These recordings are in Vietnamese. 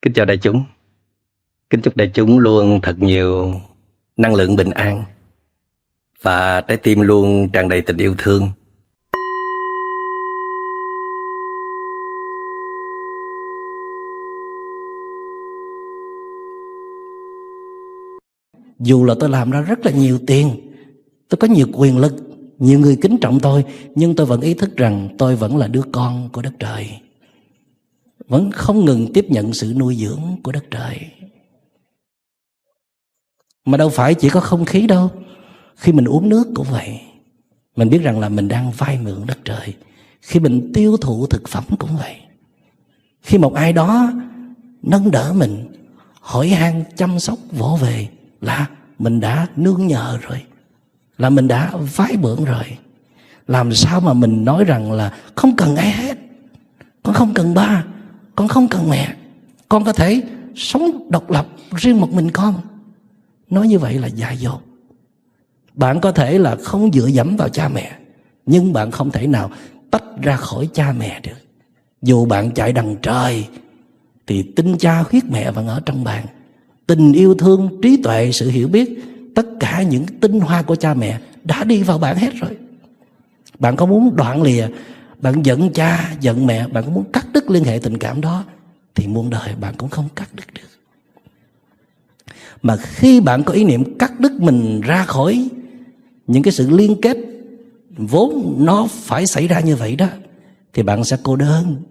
Kính chào đại chúng. Kính chúc đại chúng luôn thật nhiều năng lượng bình an và trái tim luôn tràn đầy tình yêu thương. Dù là tôi làm ra rất là nhiều tiền, tôi có nhiều quyền lực, nhiều người kính trọng tôi, nhưng tôi vẫn ý thức rằng tôi vẫn là đứa con của đất trời, vẫn không ngừng tiếp nhận sự nuôi dưỡng của đất trời. Mà đâu phải chỉ có không khí đâu. Khi mình uống nước cũng vậy, mình biết rằng là mình đang vay mượn đất trời. Khi mình tiêu thụ thực phẩm cũng vậy. Khi một ai đó nâng đỡ mình, hỏi han chăm sóc vỗ về, là mình đã nương nhờ rồi, là mình đã vay mượn rồi. Làm sao mà mình nói rằng là không cần ai hết, con không cần ba, con không cần mẹ, con có thể sống độc lập riêng một mình con. Nói như vậy là dại dột. Bạn có thể là không dựa dẫm vào cha mẹ, nhưng bạn không thể nào tách ra khỏi cha mẹ được. Dù bạn chạy đằng trời thì tinh cha huyết mẹ vẫn ở trong bạn. Tình yêu thương, trí tuệ, sự hiểu biết, tất cả những tinh hoa của cha mẹ đã đi vào bạn hết rồi. Bạn có muốn đoạn lìa, bạn giận cha, giận mẹ, bạn có muốn cắt đứt liên hệ tình cảm đó, thì muôn đời bạn cũng không cắt đứt được. Mà khi bạn có ý niệm cắt đứt mình ra khỏi những cái sự liên kết vốn nó phải xảy ra như vậy đó, thì bạn sẽ cô đơn,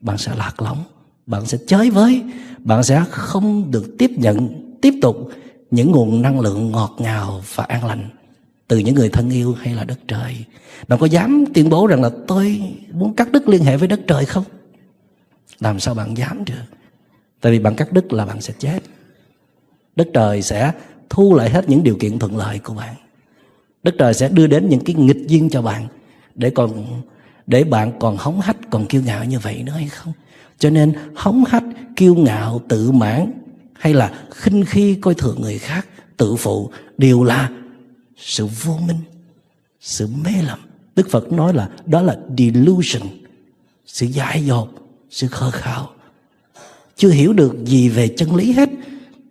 bạn sẽ lạc lõng, bạn sẽ chới với, bạn sẽ không được tiếp nhận tiếp tục những nguồn năng lượng ngọt ngào và an lành từ những người thân yêu hay là đất trời. Bạn có dám tuyên bố rằng là tôi muốn cắt đứt liên hệ với đất trời không? Làm sao bạn dám được? Tại vì bạn cắt đứt là bạn sẽ chết. Đất trời sẽ thu lại hết những điều kiện thuận lợi của bạn. Đất trời sẽ đưa đến những cái nghịch duyên cho bạn, để bạn còn hống hách, còn kiêu ngạo như vậy nữa hay không? Cho nên hống hách, kiêu ngạo, tự mãn hay là khinh khi coi thường người khác, tự phụ đều là sự vô minh, sự mê lầm. Đức Phật nói là đó là delusion, sự dại dột, sự khờ khạo. Chưa hiểu được gì về chân lý hết,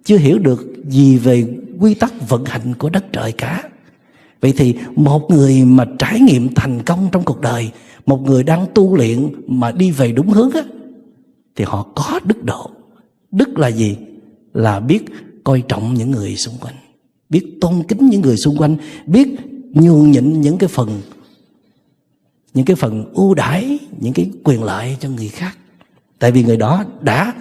chưa hiểu được gì về quy tắc vận hành của đất trời cả. Vậy thì một người mà trải nghiệm thành công trong cuộc đời, một người đang tu luyện mà đi về đúng hướng á, thì họ có đức độ. Đức là gì? Là biết coi trọng những người xung quanh, biết tôn kính những người xung quanh, biết nhường nhịn những cái phần ưu đãi, những cái quyền lợi cho người khác. Tại vì người đó đã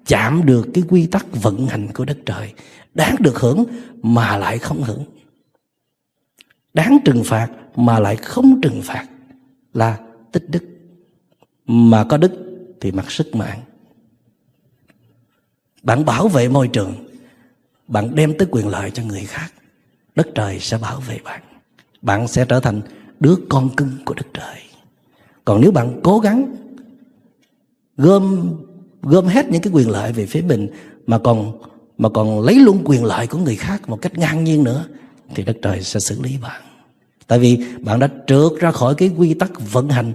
chạm được cái quy tắc vận hành của đất trời, đáng được hưởng mà lại không hưởng, đáng trừng phạt mà lại không trừng phạt, là tích đức. Mà có đức thì mặc sức mạng. Bạn bảo vệ môi trường, bạn đem tới quyền lợi cho người khác, đất trời sẽ bảo vệ bạn. Bạn sẽ trở thành đứa con cưng của đất trời. Còn nếu bạn cố gắng gom hết những cái quyền lợi về phía mình, mà còn lấy luôn quyền lợi của người khác một cách ngang nhiên nữa, thì đất trời sẽ xử lý bạn. Tại vì bạn đã trượt ra khỏi cái quy tắc vận hành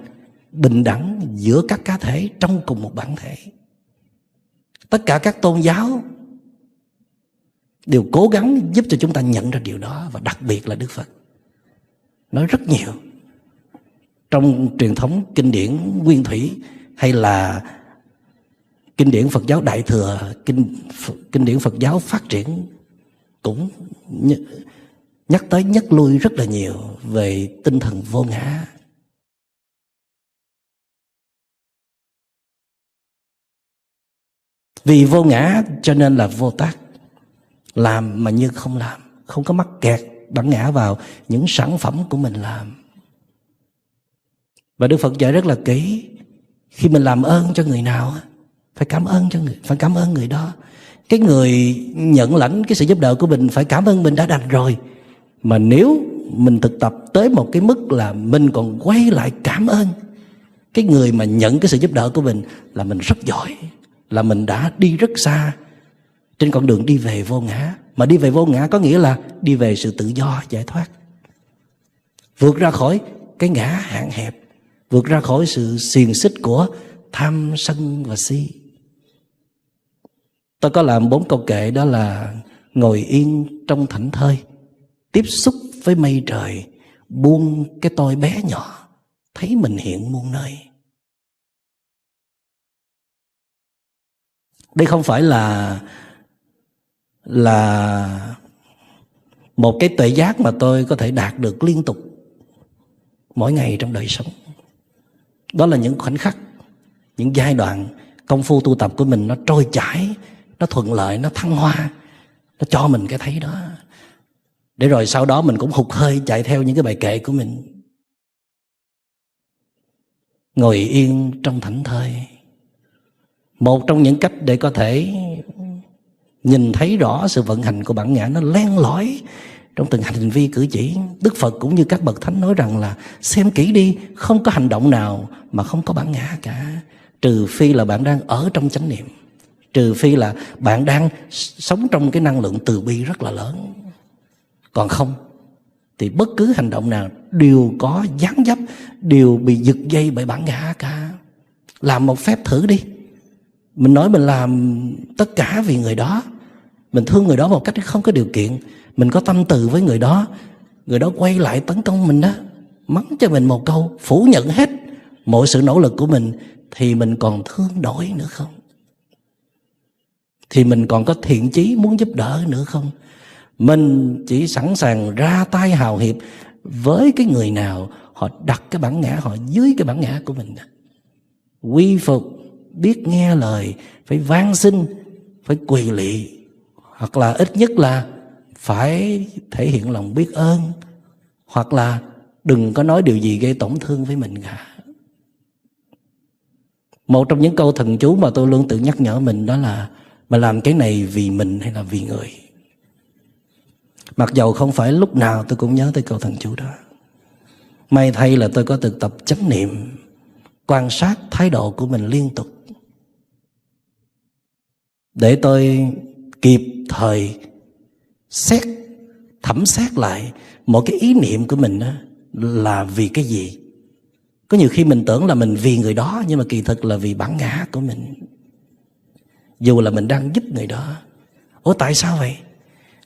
bình đẳng giữa các cá thể trong cùng một bản thể. Tất cả các tôn giáo đều cố gắng giúp cho chúng ta nhận ra điều đó, và đặc biệt là Đức Phật nói rất nhiều. Trong truyền thống kinh điển Nguyên Thủy hay là kinh điển Phật giáo Đại Thừa, kinh điển Phật giáo phát triển cũng nhắc tới nhắc lui rất là nhiều về tinh thần vô ngã. Vì vô ngã cho nên là vô tác, làm mà như không làm, không có mắc kẹt bản ngã vào những sản phẩm của mình làm. Và Đức Phật dạy rất là kỹ, khi mình làm ơn cho người nào phải cảm ơn người đó. Cái người nhận lãnh cái sự giúp đỡ của mình phải cảm ơn mình đã đành rồi. Mà nếu mình thực tập tới một cái mức là mình còn quay lại cảm ơn cái người mà nhận cái sự giúp đỡ của mình, là mình rất giỏi, là mình đã đi rất xa trên con đường đi về vô ngã. Mà đi về vô ngã có nghĩa là đi về sự tự do, giải thoát, vượt ra khỏi cái ngã hạn hẹp, vượt ra khỏi sự xiềng xích của tham sân và si. Tôi có làm 4 câu kệ, đó là ngồi yên trong thảnh thơi, tiếp xúc với mây trời, buông cái tôi bé nhỏ, thấy mình hiện muôn nơi. Đây không phải là một cái tuệ giác mà tôi có thể đạt được liên tục mỗi ngày trong đời sống. Đó là những khoảnh khắc, những giai đoạn công phu tu tập của mình nó trôi chảy, nó thuận lợi, nó thăng hoa, nó cho mình cái thấy đó. Để rồi sau đó mình cũng hụt hơi chạy theo những cái bài kệ của mình. Ngồi yên trong thảnh thơi, một trong những cách để có thể nhìn thấy rõ sự vận hành của bản ngã nó len lỏi trong từng hành vi cử chỉ. Đức Phật cũng như các bậc thánh nói rằng là xem kỹ đi, không có hành động nào mà không có bản ngã cả, trừ phi là bạn đang ở trong chánh niệm, trừ phi là bạn đang sống trong cái năng lượng từ bi rất là lớn. Còn không thì bất cứ hành động nào đều có dáng dấp, đều bị giật dây bởi bản ngã cả. Làm một phép thử đi. Mình nói mình làm tất cả vì người đó, mình thương người đó một cách không có điều kiện, mình có tâm từ với người đó quay lại tấn công mình đó, mắng cho mình một câu, phủ nhận hết mọi sự nỗ lực của mình, thì mình còn thương đổi nữa không? Thì mình còn có thiện chí muốn giúp đỡ nữa không? Mình chỉ sẵn sàng ra tay hào hiệp với cái người nào họ đặt cái bản ngã họ dưới cái bản ngã của mình. Quy phục, biết nghe lời, phải van xin, phải quỳ lị, hoặc là ít nhất là phải thể hiện lòng biết ơn, hoặc là đừng có nói điều gì gây tổn thương với mình cả. Một trong những câu thần chú mà tôi luôn tự nhắc nhở mình đó là mà làm cái này vì mình hay là vì người. Mặc dầu không phải lúc nào tôi cũng nhớ tới câu thần chú đó. May thay là tôi có thực tập chánh niệm, quan sát thái độ của mình liên tục, để tôi kịp thời thẩm xét lại mỗi cái ý niệm của mình đó là vì cái gì. Có nhiều khi mình tưởng là mình vì người đó, nhưng mà kỳ thực là vì bản ngã của mình, dù là mình đang giúp người đó. Ủa tại sao vậy?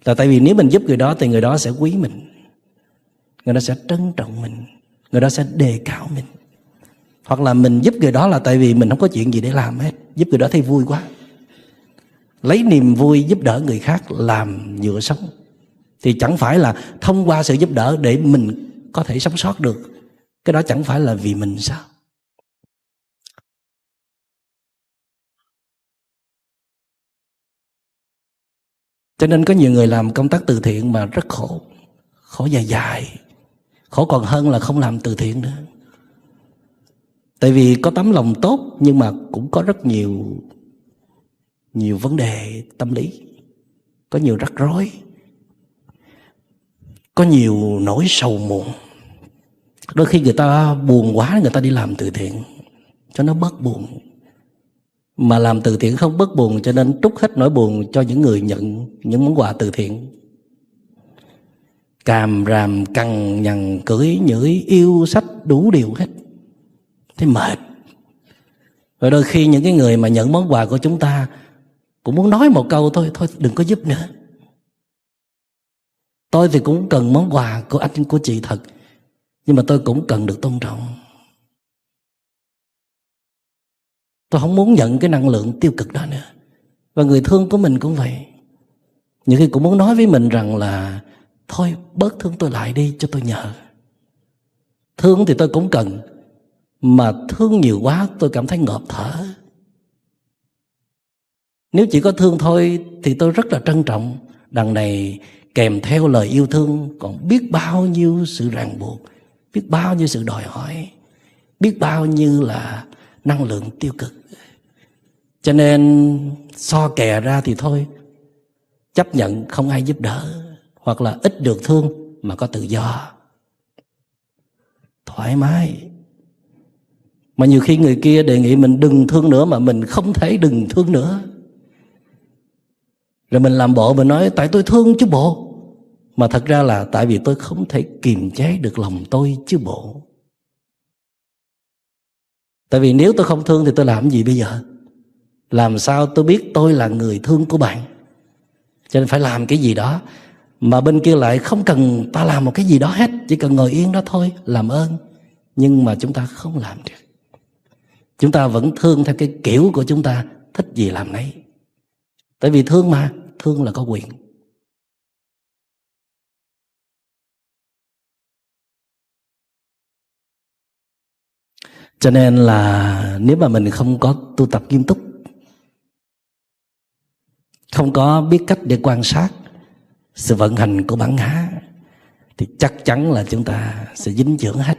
Là tại vì nếu mình giúp người đó thì người đó sẽ quý mình, người đó sẽ trân trọng mình, người đó sẽ đề cao mình. Hoặc là mình giúp người đó là tại vì mình không có chuyện gì để làm hết, giúp người đó thấy vui quá, lấy niềm vui giúp đỡ người khác làm nhựa sống, thì chẳng phải là thông qua sự giúp đỡ để mình có thể sống sót được. Cái đó chẳng phải là vì mình sao? Cho nên có nhiều người làm công tác từ thiện mà rất khổ, khổ dài dài, khổ còn hơn là không làm từ thiện nữa. Tại vì có tấm lòng tốt nhưng mà cũng có rất nhiều vấn đề tâm lý, có nhiều rắc rối, có nhiều nỗi sầu muộn. Đôi khi người ta buồn quá, người ta đi làm từ thiện cho nó bớt buồn. Mà làm từ thiện không bớt buồn, cho nên trút hết nỗi buồn cho những người nhận những món quà từ thiện. Càm ràm cằn nhằn cưỡi nhửi yêu sách đủ điều hết, thấy mệt. Rồi đôi khi những cái người mà nhận món quà của chúng ta cũng muốn nói một câu thôi đừng có giúp nữa. Tôi thì cũng cần món quà của anh của chị thật, nhưng mà tôi cũng cần được tôn trọng. Tôi không muốn nhận cái năng lượng tiêu cực đó nữa. Và người thương của mình cũng vậy, nhiều khi cũng muốn nói với mình rằng là thôi bớt thương tôi lại đi cho tôi nhờ. Thương thì tôi cũng cần, mà thương nhiều quá tôi cảm thấy ngộp thở. Nếu chỉ có thương thôi thì tôi rất là trân trọng. Đằng này kèm theo lời yêu thương còn biết bao nhiêu sự ràng buộc, biết bao nhiêu sự đòi hỏi, biết bao nhiêu là năng lượng tiêu cực. Cho nên so kè ra thì thôi, chấp nhận không ai giúp đỡ, hoặc là ít được thương mà có tự do, thoải mái. Mà nhiều khi người kia đề nghị mình đừng thương nữa mà mình không thể đừng thương nữa. Rồi mình làm bộ mình nói tại tôi thương chứ bộ, mà thật ra là tại vì tôi không thể kiềm chế được lòng tôi chứ bộ. Tại vì nếu tôi không thương thì tôi làm gì bây giờ? Làm sao tôi biết tôi là người thương của bạn? Cho nên phải làm cái gì đó. Mà bên kia lại không cần ta làm một cái gì đó hết, chỉ cần ngồi yên đó thôi, làm ơn. Nhưng mà chúng ta không làm được. Chúng ta vẫn thương theo cái kiểu của chúng ta, thích gì làm nấy. Tại vì thương mà, thương là có quyền. Cho nên là nếu mà mình không có tu tập nghiêm túc, không có biết cách để quan sát sự vận hành của bản ngã, thì chắc chắn là chúng ta sẽ dính chưởng hết.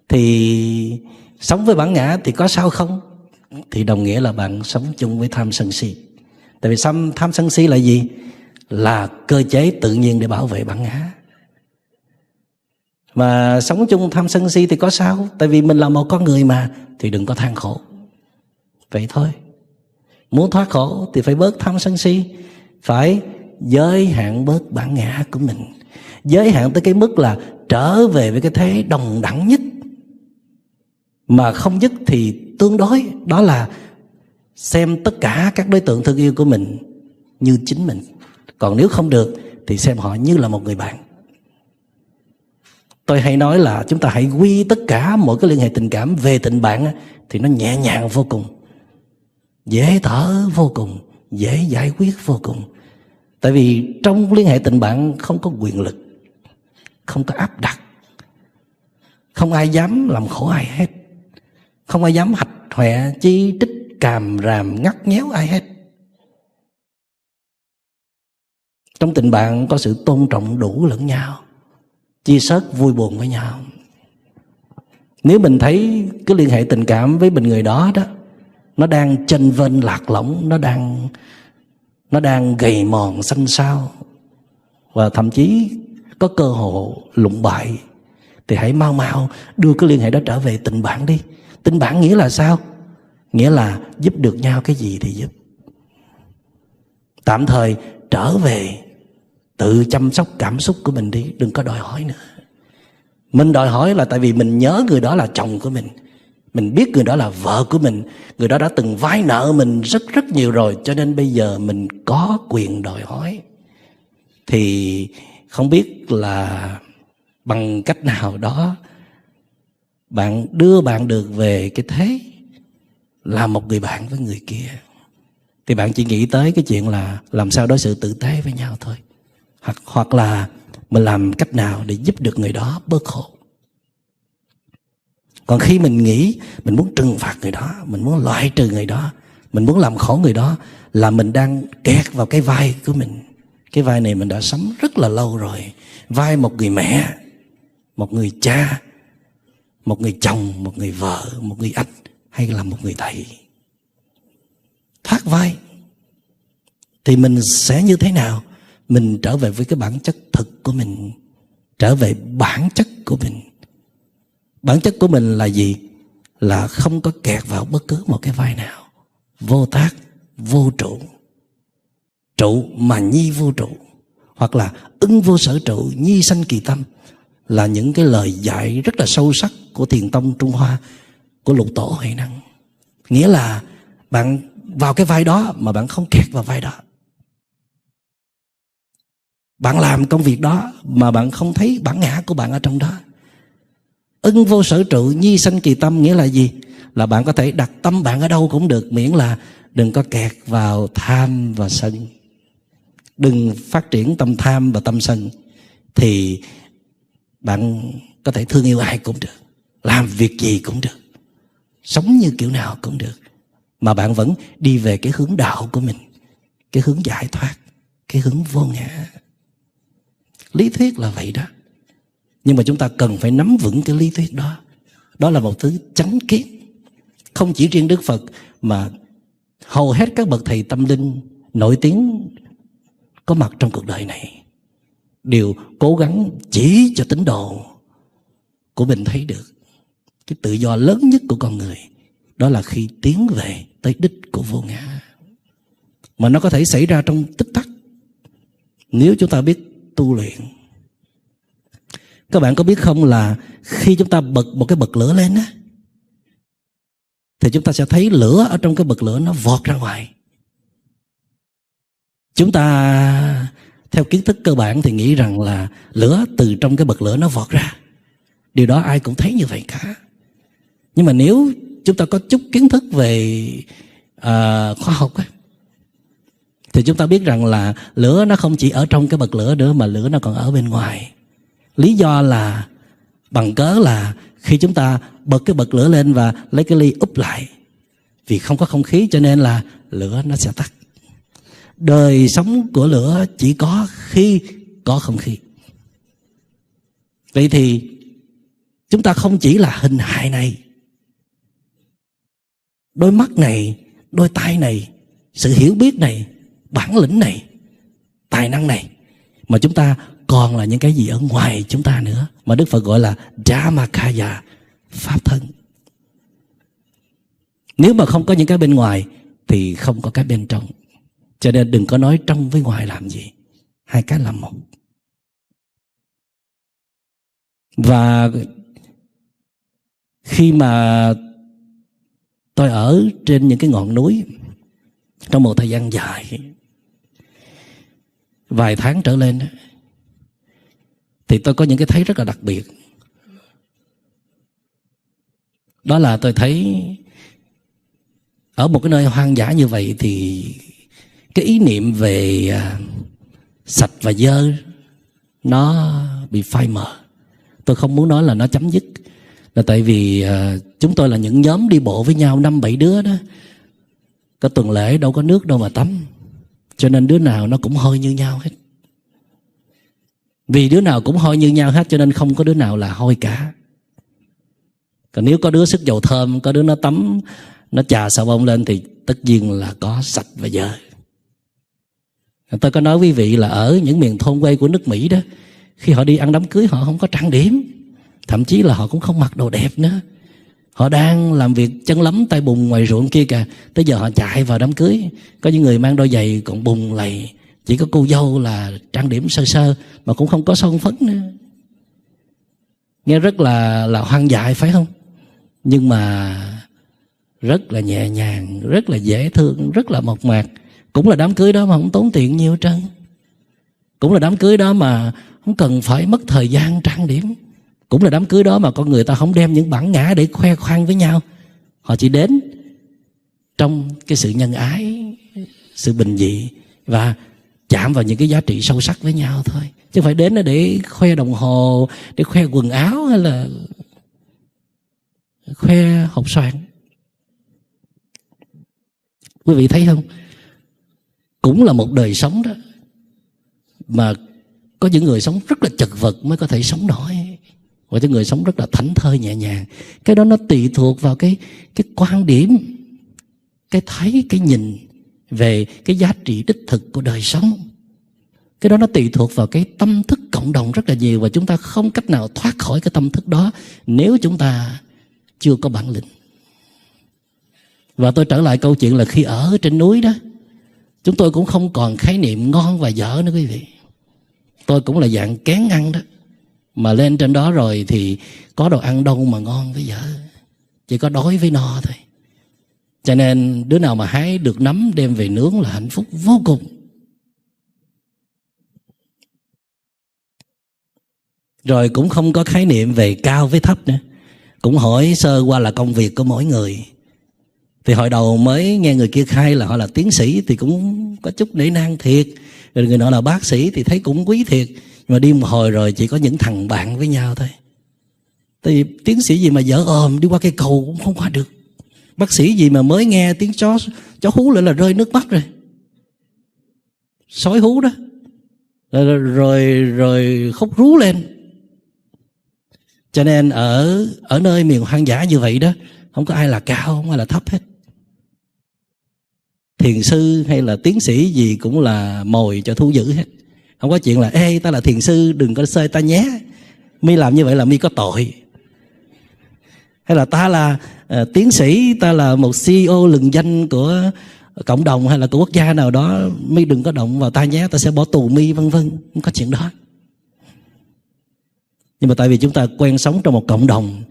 Thì sống với bản ngã thì có sao không? Thì đồng nghĩa là bạn sống chung với tham sân si. Tại vì tham sân si là gì? Là cơ chế tự nhiên để bảo vệ bản ngã. Mà sống chung tham sân si thì có sao? Tại vì mình là một con người mà, thì đừng có than khổ. Vậy thôi. Muốn thoát khổ thì phải bớt tham sân si, phải giới hạn bớt bản ngã của mình. Giới hạn tới cái mức là trở về với cái thế đồng đẳng nhất. Mà không nhất thì tương đối. Đó là xem tất cả các đối tượng thương yêu của mình như chính mình. Còn nếu không được thì xem họ như là một người bạn. Tôi hay nói là chúng ta hãy quy tất cả mọi cái liên hệ tình cảm về tình bạn, thì nó nhẹ nhàng vô cùng, dễ thở vô cùng, dễ giải quyết vô cùng. Tại vì trong liên hệ tình bạn không có quyền lực, không có áp đặt, không ai dám làm khổ ai hết, không ai dám hạch hoẹ chi trích càm ràm ngắt nhéo ai hết. Trong tình bạn có sự tôn trọng đủ lẫn nhau, chia sớt vui buồn với nhau. Nếu mình thấy cái liên hệ tình cảm với mình người đó đó, nó đang chênh vênh lạc lõng, nó đang gầy mòn xanh xao, và thậm chí có cơ hội lụng bại, thì hãy mau mau đưa cái liên hệ đó trở về tình bạn đi. Tình bạn nghĩa là sao? Nghĩa là giúp được nhau cái gì thì giúp. Tạm thời trở về tự chăm sóc cảm xúc của mình đi, đừng có đòi hỏi nữa. Mình đòi hỏi là tại vì mình nhớ người đó là chồng của mình biết người đó là vợ của mình, người đó đã từng vay nợ mình rất nhiều rồi, cho nên bây giờ mình có quyền đòi hỏi. Thì không biết là bằng cách nào đó bạn đưa bạn được về cái thế là một người bạn với người kia. Thì bạn chỉ nghĩ tới cái chuyện là làm sao đối xử tử tế với nhau thôi. Hoặc là mình làm cách nào để giúp được người đó bớt khổ. Còn khi mình nghĩ mình muốn trừng phạt người đó, mình muốn loại trừ người đó, mình muốn làm khổ người đó, là mình đang kẹt vào cái vai của mình. Cái vai này mình đã sống rất là lâu rồi. Vai một người mẹ, một người cha, một người chồng, một người vợ, một người anh, hay là một người thầy. Thoát vai thì mình sẽ như thế nào? Mình trở về với cái bản chất thực của mình, trở về bản chất của mình. Bản chất của mình là gì? Là không có kẹt vào bất cứ một cái vai nào. Vô tác, vô trụ. Trụ mà nhi vô trụ. Hoặc là ưng vô sở trụ, nhi sanh kỳ tâm. Là những cái lời dạy rất là sâu sắc của Thiền tông Trung Hoa, của Lục Tổ Huệ Năng. Nghĩa là bạn vào cái vai đó mà bạn không kẹt vào vai đó. Bạn làm công việc đó mà bạn không thấy bản ngã của bạn ở trong đó. Ưng vô sở trụ, nhi sanh kỳ tâm nghĩa là gì? Là bạn có thể đặt tâm bạn ở đâu cũng được, miễn là đừng có kẹt vào tham và sân. Đừng phát triển tâm tham và tâm sân, thì bạn có thể thương yêu ai cũng được, làm việc gì cũng được, sống như kiểu nào cũng được, mà bạn vẫn đi về cái hướng đạo của mình, cái hướng giải thoát, cái hướng vô ngã. Lý thuyết là vậy đó, nhưng mà chúng ta cần phải nắm vững cái lý thuyết đó. Đó là một thứ chánh kiến. Không chỉ riêng Đức Phật, mà hầu hết các bậc thầy tâm linh nổi tiếng có mặt trong cuộc đời này đều cố gắng chỉ cho tín đồ của mình thấy được cái tự do lớn nhất của con người. Đó là khi tiến về tới đích của vô ngã. Mà nó có thể xảy ra trong tích tắc nếu chúng ta biết tu luyện. Các bạn có biết không là khi chúng ta bật một cái bật lửa lên á, thì chúng ta sẽ thấy lửa ở trong cái bật lửa nó vọt ra ngoài. Chúng ta theo kiến thức cơ bản thì nghĩ rằng là lửa từ trong cái bật lửa nó vọt ra. Điều đó ai cũng thấy như vậy cả. Nhưng mà nếu chúng ta có chút kiến thức về khoa học ấy, thì chúng ta biết rằng là lửa nó không chỉ ở trong cái bật lửa nữa, mà lửa nó còn ở bên ngoài. Lý do là bằng cớ là khi chúng ta bật cái bật lửa lên và lấy cái ly úp lại, vì không có không khí cho nên là lửa nó sẽ tắt. Đời sống của lửa chỉ có khi có không khí. Vậy thì chúng ta không chỉ là hình hài này, đôi mắt này, đôi tai này, sự hiểu biết này, bản lĩnh này, tài năng này, mà chúng ta còn là những cái gì ở ngoài chúng ta nữa, mà Đức Phật gọi là Dhammakaya, pháp thân. Nếu mà không có những cái bên ngoài thì không có cái bên trong. Cho nên đừng có nói trong với ngoài làm gì, hai cái là một. Và khi mà tôi ở trên những cái ngọn núi trong một thời gian dài, vài tháng trở lên, thì tôi có những cái thấy rất là đặc biệt. Đó là tôi thấy ở một cái nơi hoang dã như vậy thì cái ý niệm về sạch và dơ nó bị phai mờ. Tôi không muốn nói là nó chấm dứt, là tại vì chúng tôi là những nhóm đi bộ với nhau 5-7 đứa đó. Có tuần lễ đâu có nước đâu mà tắm, cho nên đứa nào nó cũng hôi như nhau hết. Vì đứa nào cũng hôi như nhau hết cho nên không có đứa nào là hôi cả. Còn nếu có đứa sức dầu thơm, có đứa nó tắm, nó chà xà bông lên thì tất nhiên là có sạch và dơ. Tôi có nói quý vị là ở những miền thôn quê của nước Mỹ đó, khi họ đi ăn đám cưới họ không có trang điểm, thậm chí là họ cũng không mặc đồ đẹp nữa. Họ đang làm việc chân lấm tay bùn ngoài ruộng kia kìa, tới giờ họ chạy vào đám cưới. Có những người mang đôi giày còn bùn lầy, chỉ có cô dâu là trang điểm sơ sơ mà cũng không có son phấn nữa. Nghe rất là hoang dại phải không? Nhưng mà rất là nhẹ nhàng, rất là dễ thương, rất là mộc mạc. Cũng là đám cưới đó mà không tốn tiền nhiều trơn. Cũng là đám cưới đó mà không cần phải mất thời gian trang điểm. Cũng là đám cưới đó mà con người ta không đem những bản ngã để khoe khoang với nhau. Họ chỉ đến trong cái sự nhân ái, sự bình dị và chạm vào những cái giá trị sâu sắc với nhau thôi. Chứ không phải đến để khoe đồng hồ, để khoe quần áo hay là khoe hộp xoàn. Quý vị thấy không? Cũng là một đời sống đó, mà có những người sống rất là chật vật mới có thể sống nổi, và những người sống rất là thảnh thơi nhẹ nhàng. Cái đó nó tùy thuộc vào cái quan điểm, cái thấy, cái nhìn về cái giá trị đích thực của đời sống. Cái đó nó tùy thuộc vào cái tâm thức cộng đồng rất là nhiều, và chúng ta không cách nào thoát khỏi cái tâm thức đó nếu chúng ta chưa có bản lĩnh. Và tôi trở lại câu chuyện là khi ở trên núi đó, chúng tôi cũng không còn khái niệm ngon và dở nữa quý vị. Tôi cũng là dạng kén ăn đó, mà lên trên đó rồi thì có đồ ăn đâu mà ngon với dở, chỉ có đói với no thôi. Cho nên đứa nào mà hái được nấm đem về nướng là hạnh phúc vô cùng. Rồi cũng không có khái niệm về cao với thấp nữa. Cũng hỏi sơ qua là công việc của mỗi người. Thì hồi đầu mới nghe người kia khai là họ là tiến sĩ thì cũng có chút nể nang thiệt. Rồi người nọ là bác sĩ thì thấy cũng quý thiệt. Nhưng mà đi một hồi rồi chỉ có những thằng bạn với nhau thôi. Tại vì tiến sĩ gì mà dở ồm đi qua cây cầu cũng không qua được. Bác sĩ gì mà mới nghe tiếng chó hú lên là rơi nước mắt rồi. Sói hú đó. Rồi khóc rú lên. Cho nên ở nơi miền hoang dã như vậy đó, không có ai là cao, không ai là thấp hết. Thiền sư hay là tiến sĩ gì cũng là mồi cho thú dữ hết. Không có chuyện là ê ta là thiền sư đừng có xơi ta nhé, mi làm như vậy là mi có tội. Hay là ta là tiến sĩ, ta là một CEO lừng danh của cộng đồng hay là của quốc gia nào đó, mi đừng có động vào ta nhé, ta sẽ bỏ tù mi, vân vân. Không có chuyện đó. Nhưng mà tại vì chúng ta quen sống trong một cộng đồng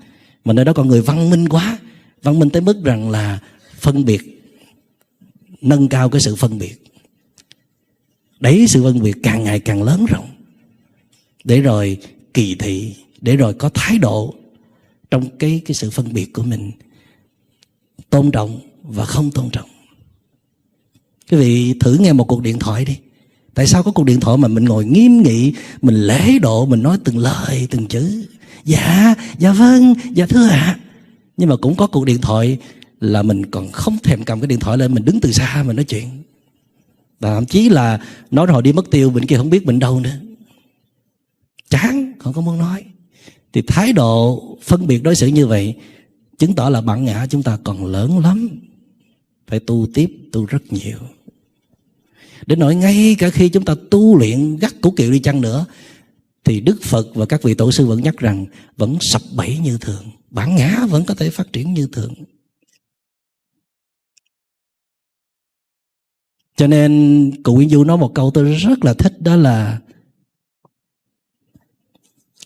mà nơi đó con người văn minh quá, Văn minh tới mức rằng là phân biệt, nâng cao cái sự phân biệt, đẩy sự phân biệt càng ngày càng lớn rộng, để rồi kỳ thị, để rồi có thái độ trong cái sự phân biệt của mình, tôn trọng và không tôn trọng. Quý vị thử nghe một cuộc điện thoại đi. Tại sao có cuộc điện thoại mà mình ngồi nghiêm nghị, mình lễ độ, mình nói từng lời từng chữ, dạ vâng, dạ thưa ạ. Nhưng mà cũng có cuộc điện thoại là mình còn không thèm cầm cái điện thoại lên, mình đứng từ xa mình nói chuyện. Và thậm chí là nói rồi đi mất tiêu, bên kia không biết mình đâu nữa, chán, không có muốn nói. Thì thái độ phân biệt đối xử như vậy chứng tỏ là bản ngã chúng ta còn lớn lắm, phải tu tiếp, tu rất nhiều. Đến nỗi ngay cả khi chúng ta tu luyện gắt củ kiệu đi chăng nữa, thì Đức Phật và các vị tổ sư vẫn nhắc rằng vẫn sập bẫy như thường, bản ngã vẫn có thể phát triển như thường. Cho nên cụ Nguyễn Du nói một câu tôi rất là thích, đó là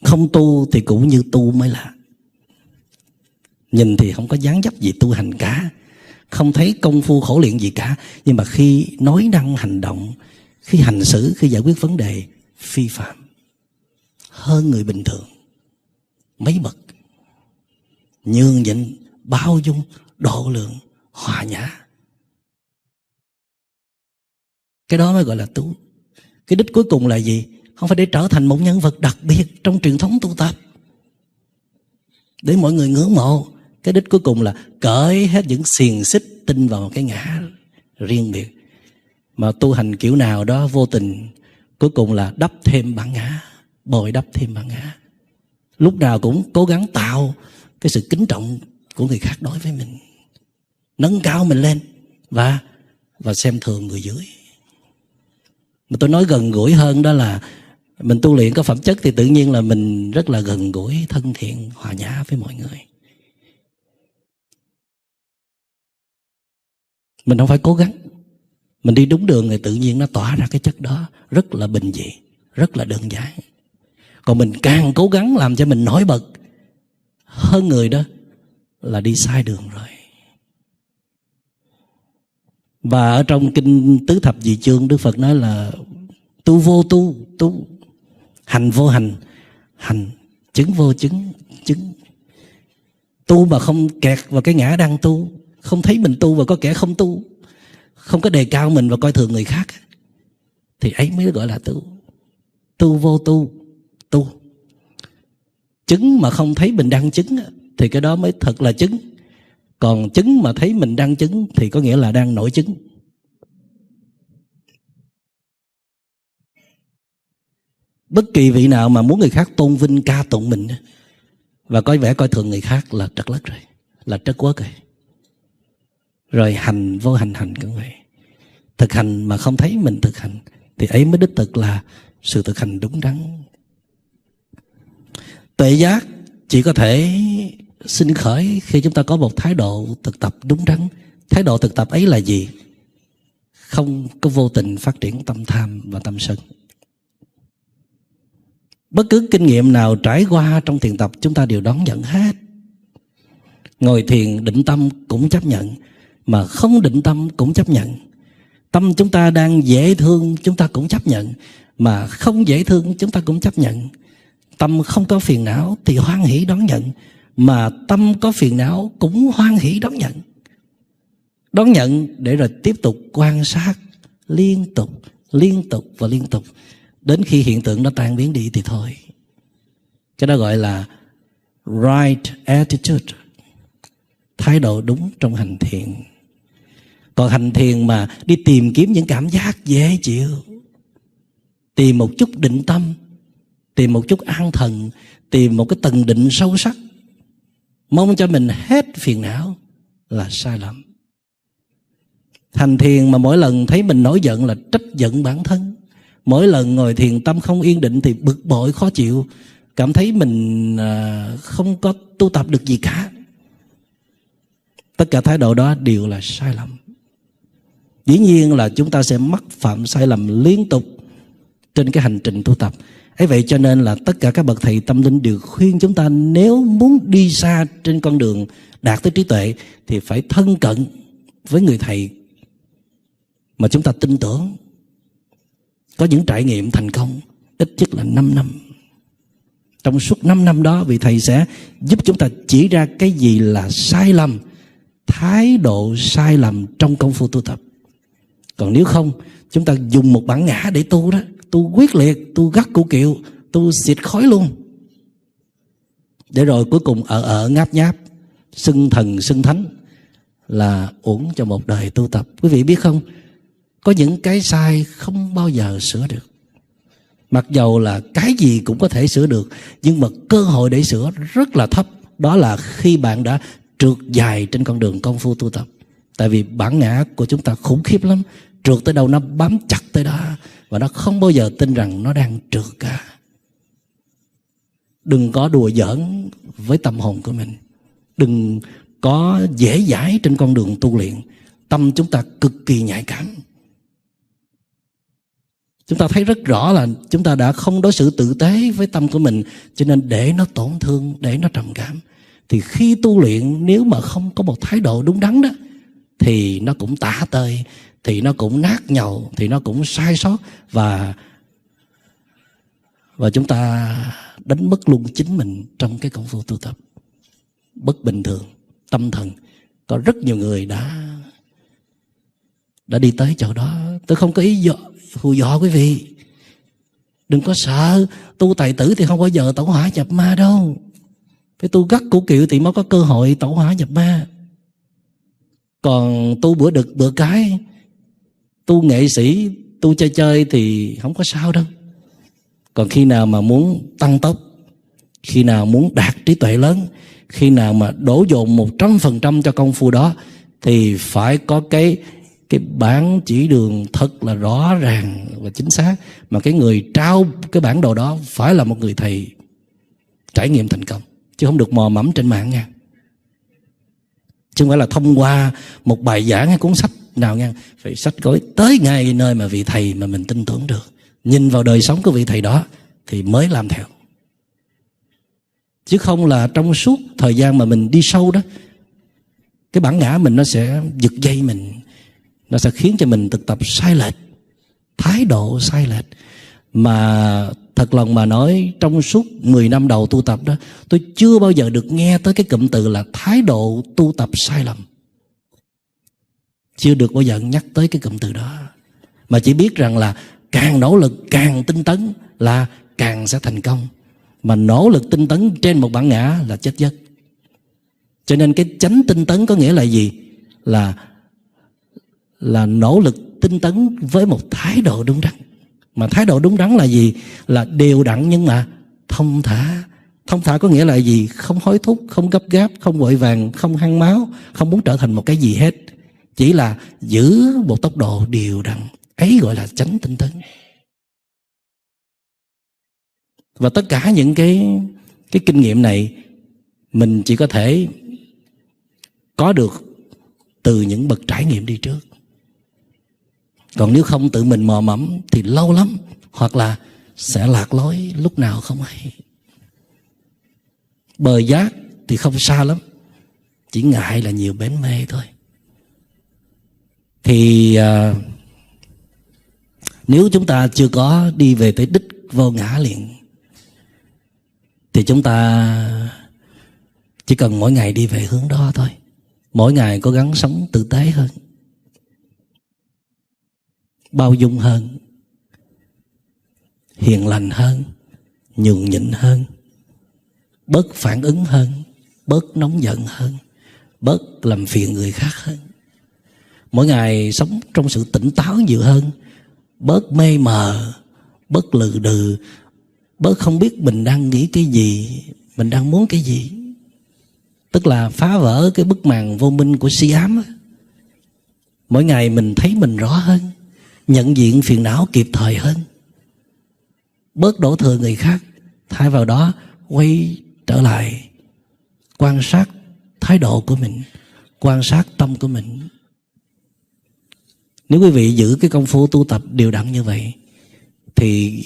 không tu thì cũng như tu mới lạ. Nhìn thì không có dáng dấp gì tu hành cả, không thấy công phu khổ luyện gì cả, nhưng mà khi nói năng hành động, khi hành xử, khi giải quyết vấn đề phi phạm, hơn người bình thường mấy bậc. Nhường nhịn, bao dung, độ lượng, hòa nhã. Cái đó mới gọi là tu. Cái đích cuối cùng là gì? Không phải để trở thành một nhân vật đặc biệt trong truyền thống tu tập, để mọi người ngưỡng mộ. Cái đích cuối cùng là cởi hết những xiềng xích tin vào một cái ngã riêng biệt. Mà tu hành kiểu nào đó vô tình, cuối cùng là đắp thêm bản ngã, bồi đắp thêm bản ngã. Lúc nào cũng cố gắng tạo cái sự kính trọng của người khác đối với mình, nâng cao mình lên và xem thường người dưới. Mà tôi nói gần gũi hơn, đó là mình tu luyện có phẩm chất thì tự nhiên là mình rất là gần gũi, thân thiện, hòa nhã với mọi người. Mình không phải cố gắng, mình đi đúng đường thì tự nhiên nó tỏa ra cái chất đó, rất là bình dị, rất là đơn giản. Còn mình càng cố gắng làm cho mình nổi bật hơn người đó là đi sai đường rồi. Và ở trong kinh Tứ Thập Dị Chương, Đức Phật nói là tu vô tu, tu hành vô hành, hành chứng vô chứng, chứng. Tu mà không kẹt vào cái ngã đang tu, không thấy mình tu và có kẻ không tu, không có đề cao mình và coi thường người khác, thì ấy mới gọi là tu. Tu vô tu, tu. Chứng mà không thấy mình đang chứng thì cái đó mới thật là chứng. Còn chứng mà thấy mình đang chứng thì có nghĩa là đang nổi chứng. Bất kỳ vị nào mà muốn người khác tôn vinh ca tụng mình và có vẻ coi thường người khác là trật lất rồi, là trất quốc rồi. Rồi hành vô hành, hành cũng vậy. Thực hành mà không thấy mình thực hành thì ấy mới đích thực là sự thực hành đúng đắn. Tuệ giác chỉ có thể sinh khởi khi chúng ta có một thái độ thực tập đúng đắn. Thái độ thực tập ấy là gì? Không có vô tình phát triển tâm tham và tâm sân. Bất cứ kinh nghiệm nào trải qua trong thiền tập chúng ta đều đón nhận hết. Ngồi thiền định tâm cũng chấp nhận, mà không định tâm cũng chấp nhận. Tâm chúng ta đang dễ thương chúng ta cũng chấp nhận, mà không dễ thương chúng ta cũng chấp nhận. Tâm không có phiền não thì hoan hỷ đón nhận, mà tâm có phiền não cũng hoan hỷ đón nhận. Đón nhận để rồi tiếp tục quan sát liên tục và liên tục, đến khi hiện tượng nó tan biến đi thì thôi. Cái đó gọi là right attitude, thái độ đúng trong hành thiền. Còn hành thiền mà đi tìm kiếm những cảm giác dễ chịu, tìm một chút định tâm, tìm một chút an thần, tìm một cái tầng định sâu sắc, mong cho mình hết phiền não là sai lầm. Hành thiền mà mỗi lần thấy mình nổi giận là trách giận bản thân. Mỗi lần ngồi thiền tâm không yên định thì bực bội khó chịu, cảm thấy mình không có tu tập được gì cả. Tất cả thái độ đó đều là sai lầm. Dĩ nhiên là chúng ta sẽ mắc phạm sai lầm liên tục trên cái hành trình tu tập. Ấy vậy cho nên là tất cả các bậc thầy tâm linh đều khuyên chúng ta nếu muốn đi xa trên con đường đạt tới trí tuệ thì phải thân cận với người thầy mà chúng ta tin tưởng, có những trải nghiệm thành công ít nhất là 5 năm. Trong suốt 5 năm đó, vị thầy sẽ giúp chúng ta chỉ ra cái gì là sai lầm, thái độ sai lầm trong công phu tu tập. Còn nếu không, chúng ta dùng một bản ngã để tu đó, tu quyết liệt, tu gắt cụ kiệu, tu xịt khói luôn, để rồi cuối cùng ngáp nháp, xưng thần xưng thánh, là uổng cho một đời tu tập. Quý vị biết không, có những cái sai không bao giờ sửa được. Mặc dầu là cái gì cũng có thể sửa được, nhưng mà cơ hội để sửa rất là thấp. Đó là khi bạn đã trượt dài trên con đường công phu tu tập. Tại vì bản ngã của chúng ta khủng khiếp lắm, trượt tới đâu nó bám chặt tới đó, và nó không bao giờ tin rằng nó đang trượt cả. Đừng có đùa giỡn với tâm hồn của mình, đừng có dễ dãi trên con đường tu luyện. Tâm chúng ta cực kỳ nhạy cảm. Chúng ta thấy rất rõ là chúng ta đã không đối xử tử tế với tâm của mình, cho nên để nó tổn thương, để nó trầm cảm. Thì khi tu luyện nếu mà không có một thái độ đúng đắn đó, thì nó cũng tả tơi, thì nó cũng nát nhầu, thì nó cũng sai sót, và chúng ta đánh mất luôn chính mình trong cái công phu tu tập. Bất bình thường, tâm thần. Có rất nhiều người đã đi tới chỗ đó. Tôi không có ý hù dọa quý vị. Đừng có sợ, tu tài tử thì không bao giờ tẩu hỏa nhập ma đâu. Phải tu gắt cụ kiệu thì mới có cơ hội tẩu hỏa nhập ma. Còn tu bữa đực bữa cái, tu nghệ sĩ, tu chơi chơi thì không có sao đâu. Còn khi nào mà muốn tăng tốc, khi nào muốn đạt trí tuệ lớn, khi nào mà đổ dồn 100% cho công phu đó, thì phải có cái bản chỉ đường thật là rõ ràng và chính xác. Mà cái người trao cái bản đồ đó phải là một người thầy trải nghiệm thành công, chứ không được mò mẫm trên mạng nha. Chứ không phải là thông qua một bài giảng hay cuốn sách nào nha. Phải sách gói tới ngay nơi mà vị thầy mà mình tin tưởng được, nhìn vào đời sống của vị thầy đó thì mới làm theo. Chứ không là trong suốt thời gian mà mình đi sâu đó, cái bản ngã mình nó sẽ giật dây mình, nó sẽ khiến cho mình thực tập sai lệch, thái độ sai lệch. Mà thật lòng mà nói, trong suốt 10 năm đầu tu tập đó, tôi chưa bao giờ được nghe tới cái cụm từ là thái độ tu tập sai lầm. Chưa được bao giờ nhắc tới cái cụm từ đó. Mà chỉ biết rằng là càng nỗ lực, càng tinh tấn là càng sẽ thành công. Mà nỗ lực tinh tấn trên một bản ngã là chết giấc. Cho nên cái chánh tinh tấn có nghĩa là gì? Là nỗ lực tinh tấn với một thái độ đúng đắn. Mà thái độ đúng đắn là gì? Là đều đặn nhưng mà thông thả. Thông thả có nghĩa là gì? Không hối thúc, không gấp gáp, không vội vàng, không hăng máu, không muốn trở thành một cái gì hết. Chỉ là giữ một tốc độ đều đặn. Ấy gọi là chánh tinh tấn. Và tất cả những cái kinh nghiệm này mình chỉ có thể có được từ những bậc trải nghiệm đi trước. Còn nếu không tự mình mò mẫm thì lâu lắm, hoặc là sẽ lạc lối lúc nào không hay. Bờ giác thì không xa lắm, chỉ ngại là nhiều bến mê thôi. Thì nếu chúng ta chưa có đi về tới đích vô ngã liền, thì chúng ta chỉ cần mỗi ngày đi về hướng đó thôi. Mỗi ngày cố gắng sống tử tế hơn, bao dung hơn, hiền lành hơn, nhường nhịn hơn, bớt phản ứng hơn, bớt nóng giận hơn, bớt làm phiền người khác hơn. Mỗi ngày sống trong sự tỉnh táo nhiều hơn, bớt mê mờ, bớt lừ đừ, bớt không biết mình đang nghĩ cái gì, mình đang muốn cái gì. Tức là phá vỡ cái bức màn vô minh của si ám. Mỗi ngày mình thấy mình rõ hơn, nhận diện phiền não kịp thời hơn, bớt đổ thừa người khác, thay vào đó quay trở lại quan sát thái độ của mình, quan sát tâm của mình. Nếu quý vị giữ cái công phu tu tập đều đặn như vậy thì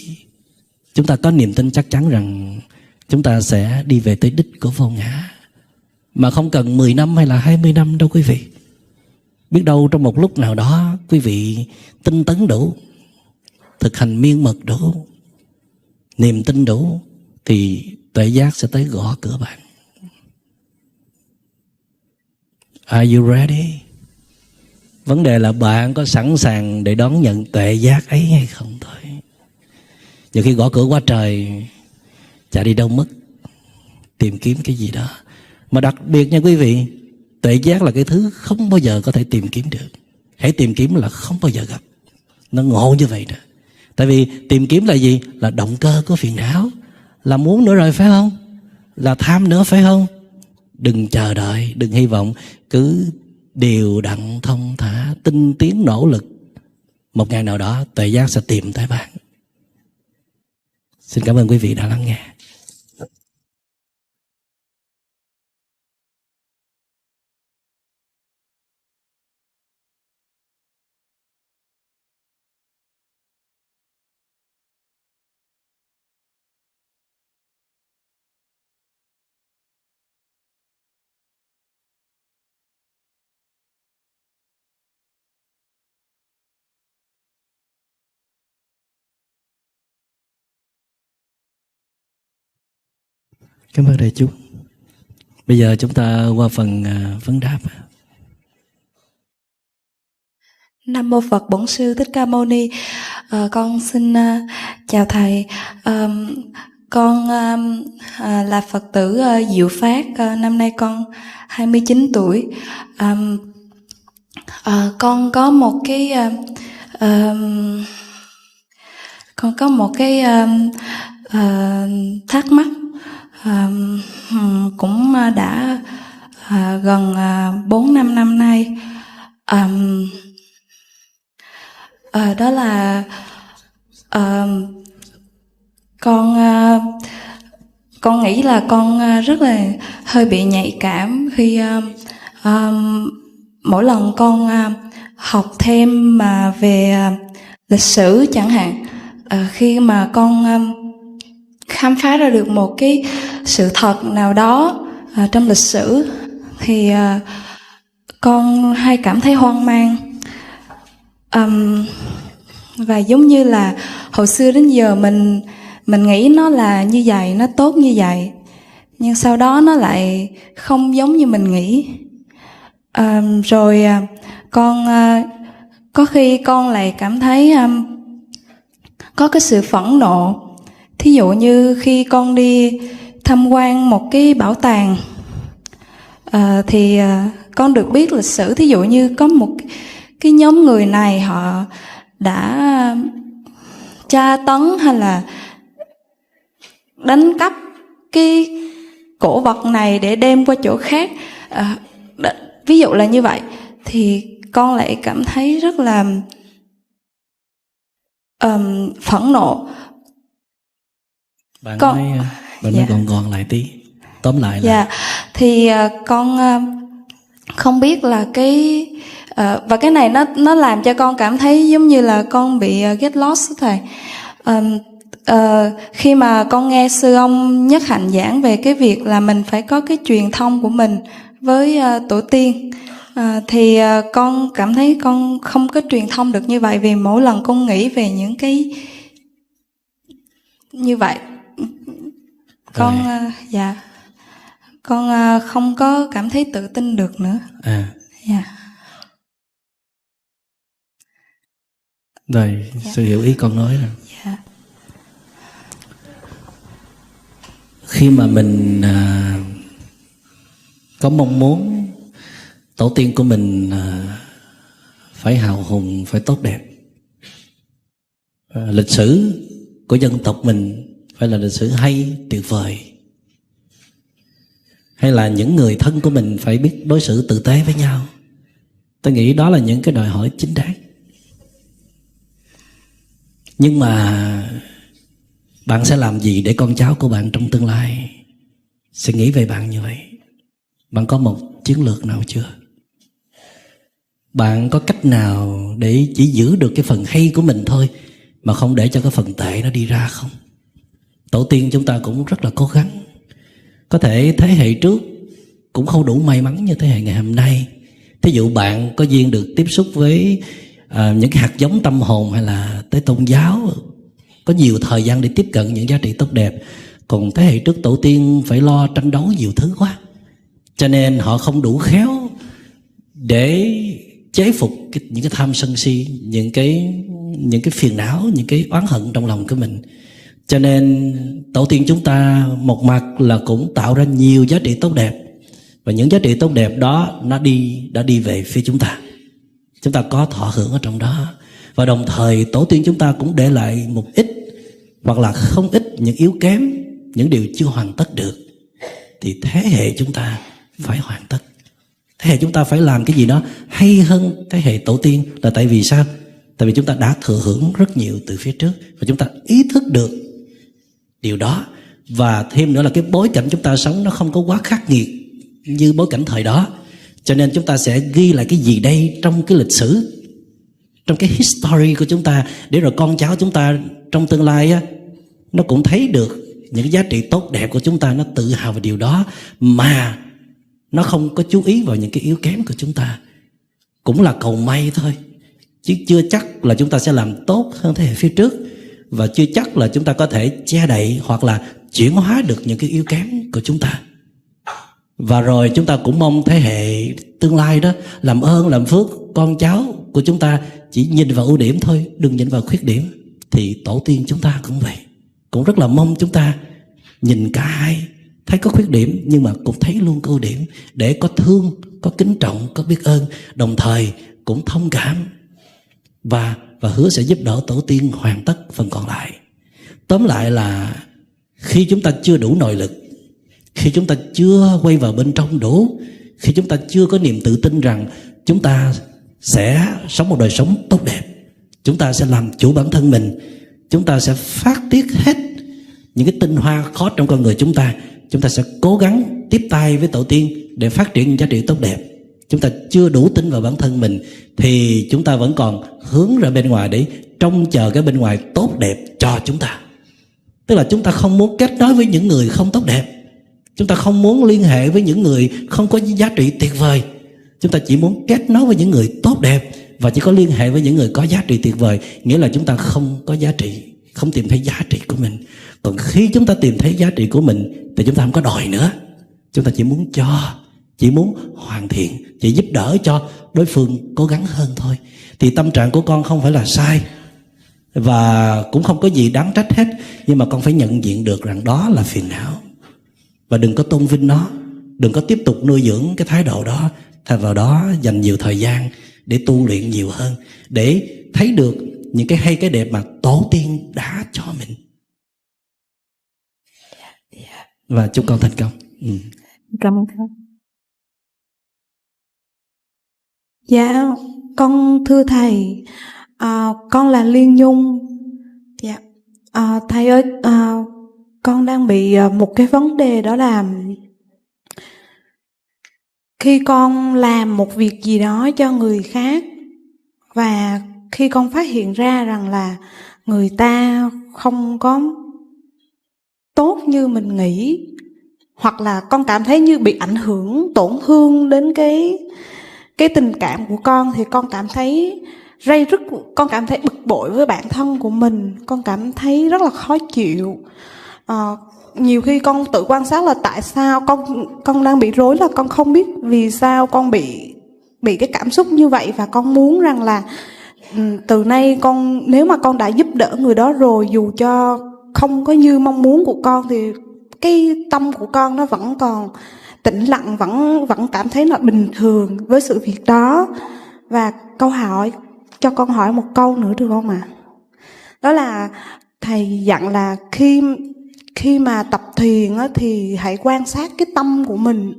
chúng ta có niềm tin chắc chắn rằng chúng ta sẽ đi về tới đích của vô ngã. Mà không cần 10 năm hay là 20 năm đâu quý vị. Biết đâu trong một lúc nào đó quý vị tinh tấn đủ, thực hành miên mật đủ, niềm tin đủ, thì tuệ giác sẽ tới gõ cửa bạn. Are you ready? Vấn đề là bạn có sẵn sàng để đón nhận tuệ giác ấy hay không thôi. Nhiều khi gõ cửa quá trời, chả đi đâu mất, tìm kiếm cái gì đó. Mà đặc biệt nha quý vị, tuệ giác là cái thứ không bao giờ có thể tìm kiếm được. Hãy tìm kiếm là không bao giờ gặp. Nó ngộ như vậy đó. Tại vì tìm kiếm là gì? Là động cơ của phiền não, là muốn nữa rồi phải không? Là tham nữa phải không? Đừng chờ đợi, đừng hy vọng, cứ đều đặn thông thả, tinh tiến nỗ lực. Một ngày nào đó tuệ giác sẽ tìm tới bạn. Xin cảm ơn quý vị đã lắng nghe. Cảm ơn đại chúng. Bây giờ chúng ta qua phần vấn đáp. Nam mô Phật Bổn Sư Thích Ca Mâu Ni. Con xin chào thầy. Con là Phật tử Diệu Phát. Năm nay con 29 tuổi. Con có một cái thắc mắc. Cũng đã gần 4-5 năm nay. Đó là con nghĩ là con rất là hơi bị nhạy cảm khi mỗi lần con học thêm mà về lịch sử chẳng hạn, khi mà con khám phá ra được một cái sự thật nào đó trong lịch sử thì con hay cảm thấy hoang mang. Và giống như là hồi xưa đến giờ mình nghĩ nó là như vậy, nó tốt như vậy, nhưng sau đó nó lại không giống như mình nghĩ. Rồi con có khi con lại cảm thấy có cái sự phẫn nộ. Thí dụ như khi con đi tham quan một cái bảo tàng, thì con được biết lịch sử. Thí dụ như có một cái nhóm người này họ đã tra tấn hay là đánh cắp cái cổ vật này để đem qua chỗ khác, ví dụ là như vậy, thì con lại cảm thấy rất là phẫn nộ. Bạn nói gọn lại tí, tóm lại là. Dạ, thì con không biết là cái và cái này nó làm cho con cảm thấy giống như là con bị get lost thầy. Khi mà con nghe sư ông Nhất Hạnh giảng về cái việc là mình phải có cái truyền thông của mình với tổ tiên, thì con cảm thấy con không có truyền thông được như vậy, vì mỗi lần con nghĩ về những cái như vậy, con dạ, con không có cảm thấy tự tin được nữa. Dạ. Rồi, sư hiểu ý con nói rồi. Dạ. Khi mà mình có mong muốn tổ tiên của mình phải hào hùng, phải tốt đẹp, lịch sử của dân tộc mình phải là lịch sử hay, tuyệt vời, hay là những người thân của mình phải biết đối xử tử tế với nhau, tôi nghĩ đó là những cái đòi hỏi chính đáng. Nhưng mà bạn sẽ làm gì để con cháu của bạn trong tương lai sẽ nghĩ về bạn như vậy? Bạn có một chiến lược nào chưa? Bạn có cách nào để chỉ giữ được cái phần hay của mình thôi, mà không để cho cái phần tệ nó đi ra không? Tổ tiên chúng ta cũng rất là cố gắng. Có thể thế hệ trước cũng không đủ may mắn như thế hệ ngày hôm nay. Thí dụ bạn có duyên được tiếp xúc với những cái hạt giống tâm hồn hay là tới tôn giáo, có nhiều thời gian để tiếp cận những giá trị tốt đẹp. Còn thế hệ trước tổ tiên phải lo tranh đấu nhiều thứ quá, cho nên họ không đủ khéo để chế phục những cái tham sân si, những cái phiền não, những cái oán hận trong lòng của mình. Cho nên tổ tiên chúng ta một mặt là cũng tạo ra nhiều giá trị tốt đẹp, và những giá trị tốt đẹp đó đã đi về phía chúng ta. Chúng ta có thọ hưởng ở trong đó. Và đồng thời tổ tiên chúng ta cũng để lại một ít hoặc là không ít những yếu kém, những điều chưa hoàn tất được. Thì thế hệ chúng ta phải hoàn tất. Thế hệ chúng ta phải làm cái gì đó hay hơn thế hệ tổ tiên. Là tại vì sao? Tại vì chúng ta đã thừa hưởng rất nhiều từ phía trước, và chúng ta ý thức được điều đó. Và thêm nữa là cái bối cảnh chúng ta sống nó không có quá khắc nghiệt như bối cảnh thời đó. Cho nên chúng ta sẽ ghi lại cái gì đây trong cái lịch sử, trong cái history của chúng ta, để rồi con cháu chúng ta trong tương lai á, nó cũng thấy được những giá trị tốt đẹp của chúng ta, nó tự hào về điều đó, mà nó không có chú ý vào những cái yếu kém của chúng ta. Cũng là cầu may thôi, chứ chưa chắc là chúng ta sẽ làm tốt hơn thế hệ phía trước, và chưa chắc là chúng ta có thể che đậy hoặc là chuyển hóa được những cái yếu kém của chúng ta. Và rồi chúng ta cũng mong thế hệ tương lai đó làm ơn làm phước, con cháu của chúng ta chỉ nhìn vào ưu điểm thôi, đừng nhìn vào khuyết điểm. Thì tổ tiên chúng ta cũng vậy, cũng rất là mong chúng ta nhìn cả hai, thấy có khuyết điểm nhưng mà cũng thấy luôn có ưu điểm, để có thương, có kính trọng, có biết ơn, đồng thời cũng thông cảm và hứa sẽ giúp đỡ tổ tiên hoàn tất phần còn lại. Tóm lại là khi chúng ta chưa đủ nội lực, khi chúng ta chưa quay vào bên trong đủ, khi chúng ta chưa có niềm tự tin rằng chúng ta sẽ sống một đời sống tốt đẹp, chúng ta sẽ làm chủ bản thân mình, chúng ta sẽ phát tiết hết những cái tinh hoa khó trong con người chúng ta sẽ cố gắng tiếp tay với tổ tiên để phát triển những giá trị tốt đẹp. Chúng ta chưa đủ tin vào bản thân mình thì chúng ta vẫn còn hướng ra bên ngoài để trông chờ cái bên ngoài tốt đẹp cho chúng ta. Tức là chúng ta không muốn kết nối với những người không tốt đẹp, chúng ta không muốn liên hệ với những người không có giá trị tuyệt vời. Chúng ta chỉ muốn kết nối với những người tốt đẹp, và chỉ có liên hệ với những người có giá trị tuyệt vời. Nghĩa là chúng ta không có giá trị, không tìm thấy giá trị của mình. Còn khi chúng ta tìm thấy giá trị của mình thì chúng ta không có đòi nữa. Chúng ta chỉ muốn cho, chỉ muốn hoàn thiện, chỉ giúp đỡ cho đối phương cố gắng hơn thôi. Thì tâm trạng của con không phải là sai, và cũng không có gì đáng trách hết. Nhưng mà con phải nhận diện được rằng đó là phiền não, và đừng có tôn vinh nó, đừng có tiếp tục nuôi dưỡng cái thái độ đó. Thay vào đó dành nhiều thời gian để tu luyện nhiều hơn, để thấy được những cái hay cái đẹp mà tổ tiên đã cho mình. Và chúc con thành công. Cảm ơn thầy. Dạ, con thưa thầy, con là Liên Nhung. Dạ, thầy ơi, con đang bị một cái vấn đề, đó là khi con làm một việc gì đó cho người khác, và khi con phát hiện ra rằng là người ta không có tốt như mình nghĩ, hoặc là con cảm thấy như bị ảnh hưởng, tổn thương đến cái tình cảm của con, thì con cảm thấy ray rứt, con cảm thấy bực bội với bản thân của mình, con cảm thấy rất là khó chịu. Nhiều khi con tự quan sát là tại sao con đang bị rối, là con không biết vì sao con bị cái cảm xúc như vậy, và con muốn rằng là từ nay nếu mà con đã giúp đỡ người đó rồi, dù cho không có như mong muốn của con, thì cái tâm của con nó vẫn còn tĩnh lặng, vẫn cảm thấy là bình thường với sự việc đó. Và cho con hỏi một câu nữa được không ạ? Đó là thầy dặn là khi mà tập thiền á, thì hãy quan sát cái tâm của mình.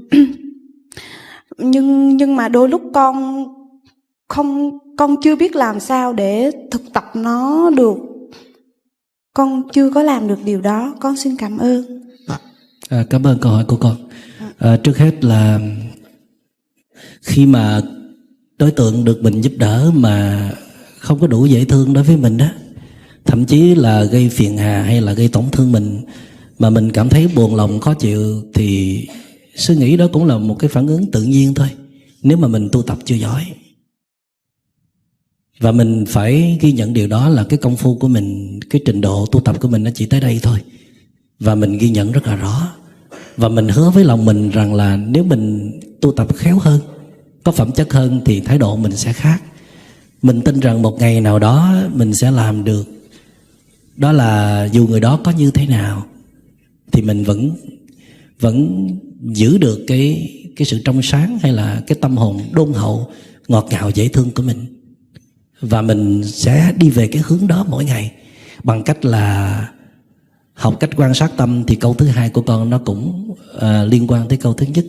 nhưng mà đôi lúc con chưa biết làm sao để thực tập nó được. Con chưa có làm được điều đó. Con xin cảm ơn. Cảm ơn câu hỏi của con. Trước hết là khi mà đối tượng được mình giúp đỡ mà không có đủ dễ thương đối với mình đó, thậm chí là gây phiền hà hay là gây tổn thương mình, mà mình cảm thấy buồn lòng khó chịu, thì suy nghĩ đó cũng là một cái phản ứng tự nhiên thôi, nếu mà mình tu tập chưa giỏi. Và mình phải ghi nhận điều đó là cái công phu của mình, cái trình độ tu tập của mình nó chỉ tới đây thôi. Và mình ghi nhận rất là rõ. Và mình hứa với lòng mình rằng là nếu mình tu tập khéo hơn, có phẩm chất hơn, thì thái độ mình sẽ khác. Mình tin rằng một ngày nào đó mình sẽ làm được. Đó là dù người đó có như thế nào thì mình vẫn giữ được cái sự trong sáng, hay là cái tâm hồn đôn hậu, ngọt ngào, dễ thương của mình. Và mình sẽ đi về cái hướng đó mỗi ngày bằng cách là học cách quan sát tâm. Thì câu thứ hai của con nó cũng liên quan tới câu thứ nhất.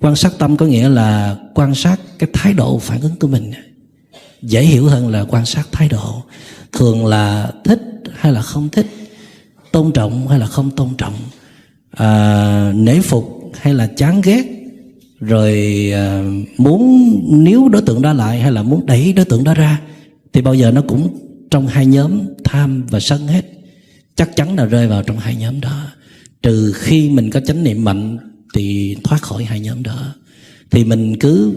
Quan sát tâm có nghĩa là quan sát cái thái độ phản ứng của mình. Dễ hiểu hơn là quan sát thái độ. Thường là thích hay là không thích, tôn trọng hay là không tôn trọng, nể phục hay là chán ghét, rồi muốn níu đối tượng đó lại hay là muốn đẩy đối tượng đó ra, thì bao giờ nó cũng trong hai nhóm tham và sân hết. Chắc chắn là rơi vào trong hai nhóm đó. Trừ khi mình có chánh niệm mạnh thì thoát khỏi hai nhóm đó. Thì mình cứ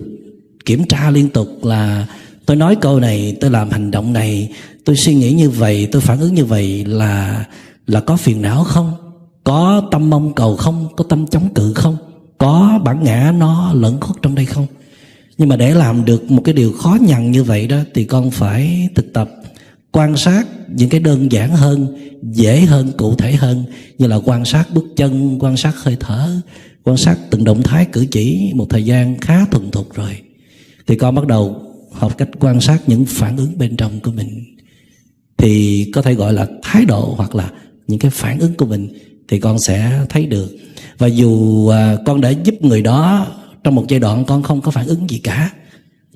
kiểm tra liên tục là tôi nói câu này, tôi làm hành động này, tôi suy nghĩ như vậy, tôi phản ứng như vậy là có phiền não không? Có tâm mong cầu không? Có tâm chống cự không? Có bản ngã nó lẫn khuất trong đây không? Nhưng mà để làm được một cái điều khó nhằn như vậy đó, thì con phải thực tập quan sát những cái đơn giản hơn, dễ hơn, cụ thể hơn, như là quan sát bước chân, quan sát hơi thở, quan sát từng động thái cử chỉ. Một thời gian khá thuần thục rồi thì con bắt đầu học cách quan sát những phản ứng bên trong của mình. Thì có thể gọi là thái độ hoặc là những cái phản ứng của mình, thì con sẽ thấy được. Và dù con đã giúp người đó trong một giai đoạn con không có phản ứng gì cả,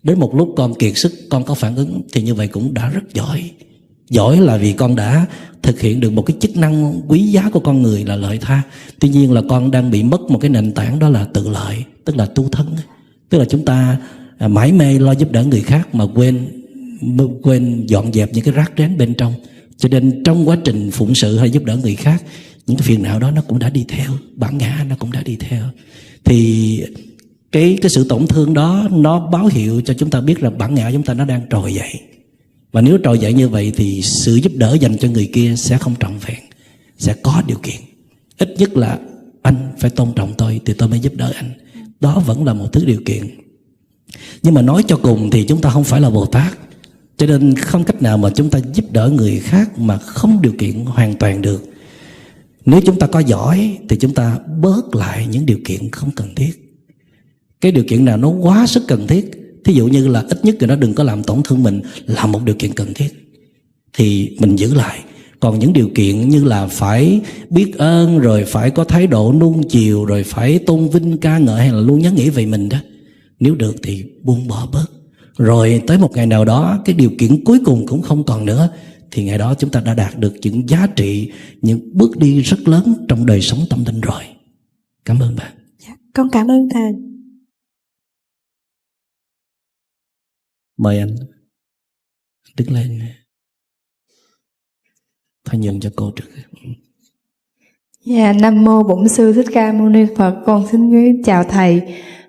đến một lúc con kiệt sức, con có phản ứng, thì như vậy cũng đã rất giỏi. Giỏi là vì con đã thực hiện được một cái chức năng quý giá của con người là lợi tha. Tuy nhiên là con đang bị mất một cái nền tảng, đó là tự lợi, tức là tu thân. Tức là chúng ta mải mê lo giúp đỡ người khác mà quên dọn dẹp những cái rác rến bên trong. Cho nên trong quá trình phụng sự hay giúp đỡ người khác, những cái phiền não đó nó cũng đã đi theo, bản ngã nó cũng đã đi theo. Thì cái sự tổn thương đó nó báo hiệu cho chúng ta biết là bản ngã chúng ta nó đang trồi dậy. Và nếu trồi dậy như vậy thì sự giúp đỡ dành cho người kia sẽ không trọn vẹn, sẽ có điều kiện. Ít nhất là anh phải tôn trọng tôi thì tôi mới giúp đỡ anh. Đó vẫn là một thứ điều kiện. Nhưng mà nói cho cùng thì chúng ta không phải là Bồ Tát, cho nên không cách nào mà chúng ta giúp đỡ người khác mà không điều kiện hoàn toàn được. Nếu chúng ta có giỏi thì chúng ta bớt lại những điều kiện không cần thiết. Cái điều kiện nào nó quá sức cần thiết, thí dụ như là ít nhất người đó đừng có làm tổn thương mình, là một điều kiện cần thiết, thì mình giữ lại. Còn những điều kiện như là phải biết ơn, rồi phải có thái độ nuông chiều, rồi phải tôn vinh ca ngợi, hay là luôn nhớ nghĩ về mình đó, nếu được thì buông bỏ bớt. Rồi tới một ngày nào đó cái điều kiện cuối cùng cũng không còn nữa, thì ngày đó chúng ta đã đạt được những giá trị, những bước đi rất lớn trong đời sống tâm linh rồi. Cảm ơn bạn. Dạ, con cảm ơn thầy. Mời anh đứng lên. Thôi nhường cho cô trước. Dạ, Nam Mô Bổn Sư Thích Ca Mâu Ni Phật. Con xin gửi chào thầy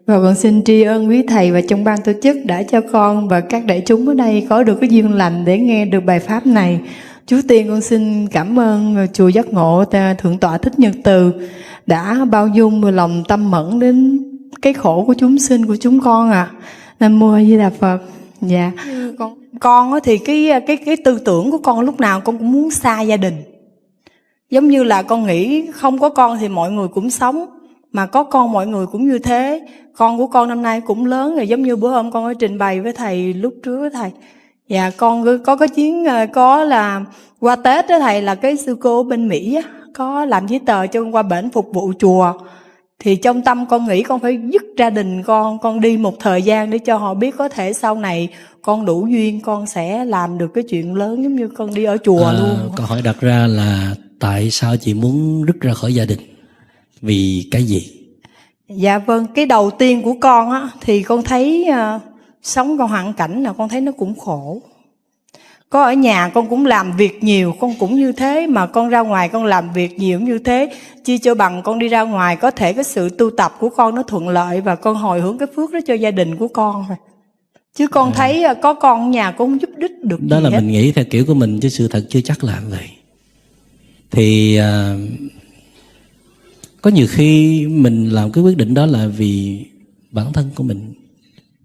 và con xin tri ân quý thầy và trong ban tổ chức đã cho con và các đại chúng ở đây có được cái duyên lành để nghe được bài pháp này. Trước tiên con xin cảm ơn chùa Giác Ngộ Thượng tọa Thích Nhật Từ đã bao dung và lòng tâm mẫn đến cái khổ của chúng sinh của chúng con ạ. Nam Mô A Di Đà Phật. Dạ. Con thì cái tư tưởng của con lúc nào con cũng muốn xa gia đình. Giống như là con nghĩ không có con thì mọi người cũng sống, mà có con mọi người cũng như thế. Con của con năm nay cũng lớn rồi, giống như bữa hôm con có trình bày với thầy lúc trước với thầy. Dạ, con có cái chuyến có là qua Tết đó thầy, là cái sư cô bên Mỹ á, có làm giấy tờ cho con qua bển phục vụ chùa. Thì trong tâm con nghĩ con phải dứt gia đình con đi một thời gian để cho họ biết có thể sau này con đủ duyên con sẽ làm được cái chuyện lớn giống như con đi ở chùa luôn. Câu hỏi đặt ra là tại sao chị muốn rút ra khỏi gia đình? Vì cái gì? Dạ vâng, cái đầu tiên của con á thì con thấy sống trong hoàn cảnh nào con thấy nó cũng khổ. Con ở nhà con cũng làm việc nhiều, con cũng như thế, mà con ra ngoài con làm việc nhiều như thế, chi cho bằng con đi ra ngoài có thể cái sự tu tập của con nó thuận lợi và con hồi hướng cái phước đó cho gia đình của con rồi. Chứ con thấy có con ở nhà con không giúp đích được đó gì là hết. mình nghĩ theo kiểu của mình, chứ sự thật chưa chắc là vậy. Thì có nhiều khi mình làm cái quyết định đó là vì bản thân của mình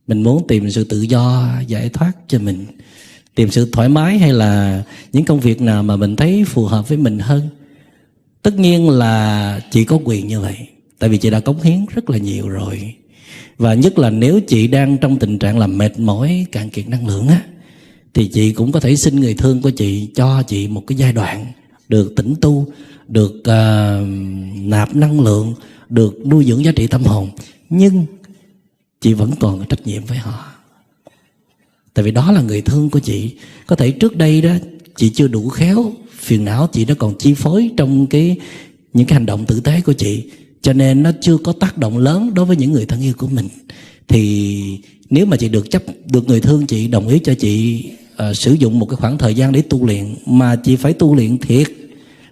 muốn tìm sự tự do, giải thoát cho mình, tìm sự thoải mái, hay là những công việc nào mà mình thấy phù hợp với mình hơn. Tất nhiên là chị có quyền như vậy, tại vì chị đã cống hiến rất là nhiều rồi. Và nhất là nếu chị đang trong tình trạng là mệt mỏi, cạn kiệt năng lượng á, thì chị cũng có thể xin người thương của chị cho chị một cái giai đoạn được tĩnh tu, được nạp năng lượng, được nuôi dưỡng giá trị tâm hồn. Nhưng chị vẫn còn có trách nhiệm với họ, tại vì đó là người thương của chị. Có thể trước đây đó chị chưa đủ khéo, phiền não chị nó còn chi phối trong những cái hành động tử tế của chị, cho nên nó chưa có tác động lớn đối với những người thân yêu của mình. Thì nếu mà chị được người thương chị đồng ý cho chị sử dụng một cái khoảng thời gian để tu luyện, mà chị phải tu luyện thiệt,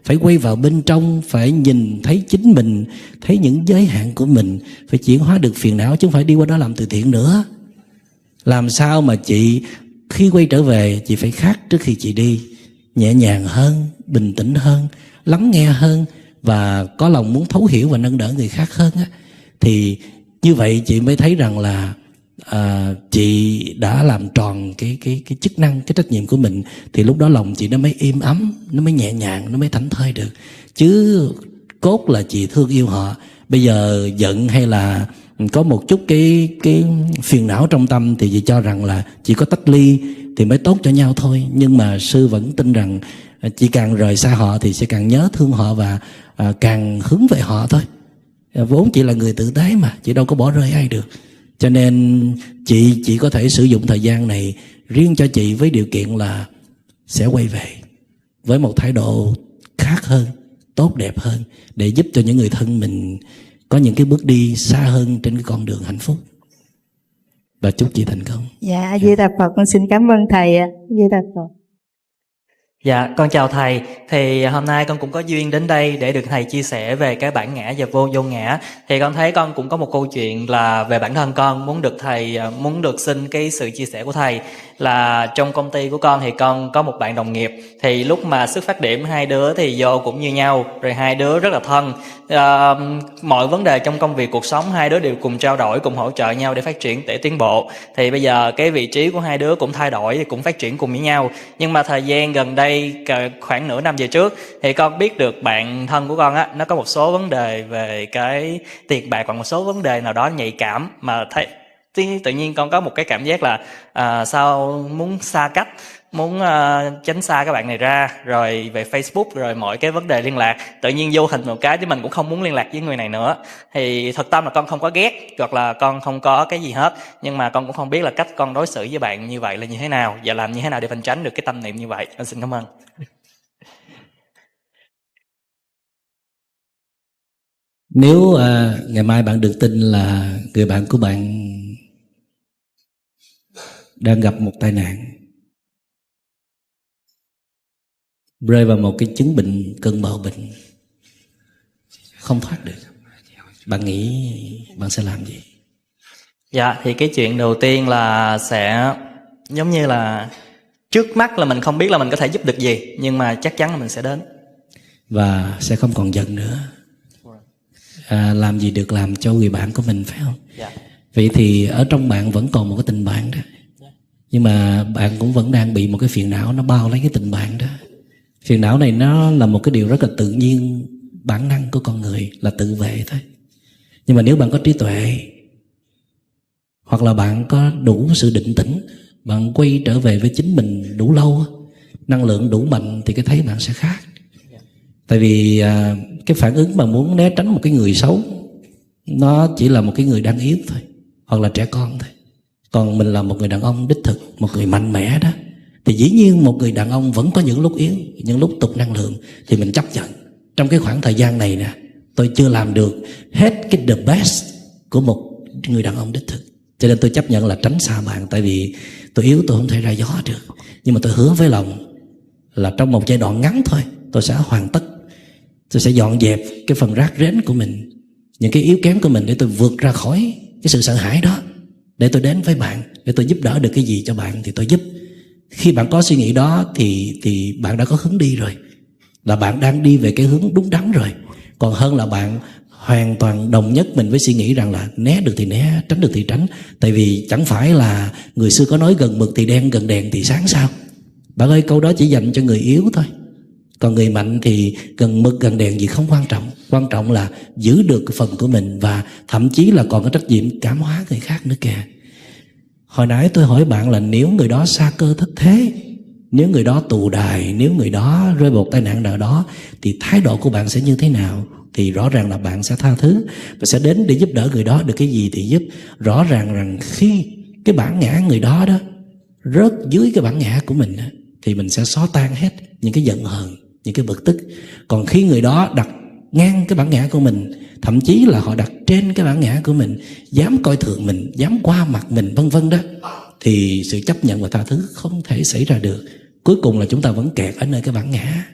phải quay vào bên trong, phải nhìn thấy chính mình, thấy những giới hạn của mình, phải chuyển hóa được phiền não, chứ không phải đi qua đó làm từ thiện nữa. Làm sao mà chị khi quay trở về chị phải khác trước khi chị đi, nhẹ nhàng hơn, bình tĩnh hơn, lắng nghe hơn, và có lòng muốn thấu hiểu và nâng đỡ người khác hơn á. Thì như vậy chị mới thấy rằng là chị đã làm tròn cái chức năng, cái trách nhiệm của mình. Thì lúc đó lòng chị nó mới im ấm, nó mới nhẹ nhàng, nó mới thảnh thơi được. Chứ cốt là chị thương yêu họ. Bây giờ giận hay là có một chút cái phiền não trong tâm thì chị cho rằng là chỉ có tách ly thì mới tốt cho nhau thôi. Nhưng mà sư vẫn tin rằng chị càng rời xa họ thì sẽ càng nhớ thương họ và càng hướng về họ thôi. Vốn chị là người tử tế mà, chị đâu có bỏ rơi ai được. Cho nên chị chỉ có thể sử dụng thời gian này riêng cho chị, với điều kiện là sẽ quay về với một thái độ khác hơn, tốt đẹp hơn, để giúp cho những người thân mình có những cái bước đi xa hơn trên cái con đường hạnh phúc. Và chúc chị thành công. Dạ, A Di Đà Phật, con xin cảm ơn thầy ạ. A Di Đà Phật. Dạ, con chào thầy. Thì hôm nay con cũng có duyên đến đây để được thầy chia sẻ về cái bản ngã và vô ngã. Thì con thấy con cũng có một câu chuyện là về bản thân con muốn được xin cái sự chia sẻ của thầy. Là trong công ty của con thì con có một bạn đồng nghiệp, thì lúc mà xuất phát điểm hai đứa thì vô cũng như nhau, rồi hai đứa rất là thân. Mọi vấn đề trong công việc cuộc sống hai đứa đều cùng trao đổi, cùng hỗ trợ nhau để phát triển, để tiến bộ. Thì bây giờ cái vị trí của hai đứa cũng thay đổi, cũng phát triển cùng với nhau. Nhưng mà thời gian gần đây, khoảng nửa năm về trước, thì con biết được bạn thân của con á, nó có một số vấn đề về cái tiền bạc và một số vấn đề nào đó nhạy cảm, mà thấy tự nhiên con có một cái cảm giác là sao muốn xa cách, muốn tránh xa các bạn này ra, rồi về Facebook, rồi mọi cái vấn đề liên lạc, tự nhiên vô hình một cái chứ mình cũng không muốn liên lạc với người này nữa. Thì thật tâm là con không có ghét, hoặc là con không có cái gì hết, nhưng mà con cũng không biết là cách con đối xử với bạn như vậy là như thế nào, và làm như thế nào để mình tránh được cái tâm niệm như vậy. Con xin cảm ơn. Nếu ngày mai bạn được tin là người bạn của bạn đang gặp một tai nạn, rơi vào một cái chứng bệnh, cơn bạo bệnh, không thoát được, bạn nghĩ bạn sẽ làm gì? Dạ, thì cái chuyện đầu tiên là sẽ giống như là trước mắt là mình không biết là mình có thể giúp được gì, nhưng mà chắc chắn là mình sẽ đến. Và sẽ không còn giận nữa. Làm gì được làm cho người bạn của mình, phải không? Dạ. Vậy thì ở trong bạn vẫn còn một cái tình bạn đó. Nhưng mà bạn cũng vẫn đang bị một cái phiền não nó bao lấy cái tình bạn đó. Phiền não này nó là một cái điều rất là tự nhiên, bản năng của con người là tự vệ thôi. Nhưng mà nếu bạn có trí tuệ, hoặc là bạn có đủ sự định tĩnh, bạn quay trở về với chính mình đủ lâu, năng lượng đủ mạnh, thì cái thấy bạn sẽ khác. Tại vì cái phản ứng mà muốn né tránh một cái người xấu, nó chỉ là một cái người đang yếu thôi, hoặc là trẻ con thôi. Còn mình là một người đàn ông đích thực, một người mạnh mẽ đó, thì dĩ nhiên một người đàn ông vẫn có những lúc yếu, những lúc tụt năng lượng, thì mình chấp nhận. Trong cái khoảng thời gian này nè, tôi chưa làm được hết cái the best của một người đàn ông đích thực, cho nên tôi chấp nhận là tránh xa bạn. Tại vì Tôi yếu, tôi không thể ra gió được, nhưng mà tôi hứa với lòng là trong một giai đoạn ngắn thôi, tôi sẽ hoàn tất. Tôi sẽ dọn dẹp cái phần rác rến của mình, những cái yếu kém của mình, để tôi vượt ra khỏi cái sự sợ hãi đó, để tôi đến với bạn, để tôi giúp đỡ được cái gì cho bạn thì tôi giúp. Khi bạn có suy nghĩ đó thì bạn đã có hướng đi rồi, là bạn đang đi về cái hướng đúng đắn rồi. Còn hơn là bạn hoàn toàn đồng nhất mình với suy nghĩ rằng là né được thì né, tránh được thì tránh. Tại vì chẳng phải là người xưa có nói gần mực thì đen, gần đèn thì sáng sao? Bạn ơi, câu đó chỉ dành cho người yếu thôi. Còn người mạnh thì gần mực gần đèn gì không quan trọng. Quan trọng là giữ được cái phần của mình, và thậm chí là còn có trách nhiệm cảm hóa người khác nữa kìa. Hồi nãy tôi hỏi bạn là nếu người đó sa cơ thất thế, nếu người đó tù đài, nếu người đó rơi vào tai nạn nào đó, thì thái độ của bạn sẽ như thế nào? Thì rõ ràng là bạn sẽ tha thứ và sẽ đến để giúp đỡ người đó, được cái gì thì giúp. Rõ ràng rằng khi cái bản ngã người đó đó rớt dưới cái bản ngã của mình đó, thì mình sẽ xóa tan hết những cái giận hờn, những cái bực tức. Còn khi người đó đặt ngang cái bản ngã của mình, thậm chí là họ đặt trên cái bản ngã của mình, dám coi thường mình, dám qua mặt mình, vân vân đó, thì sự chấp nhận và tha thứ không thể xảy ra được. Cuối cùng là chúng ta vẫn kẹt ở nơi cái bản ngã.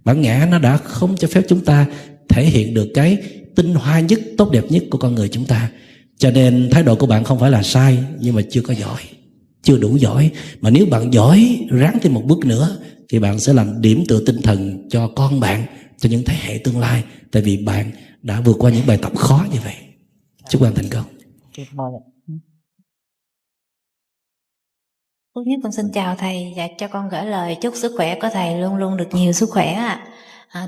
Bản ngã nó đã không cho phép chúng ta thể hiện được cái tinh hoa nhất, tốt đẹp nhất của con người chúng ta. Cho nên thái độ của bạn không phải là sai, nhưng mà chưa có giỏi, chưa đủ giỏi. Mà nếu bạn giỏi, ráng thêm một bước nữa, thì bạn sẽ làm điểm tựa tinh thần cho con bạn, cho những thế hệ tương lai. Tại vì bạn đã vượt qua những bài tập khó như vậy. Chúc bạn thành công. Trước nhất con xin chào thầy và cho con gửi lời chúc sức khỏe của thầy luôn luôn được nhiều sức khỏe ạ.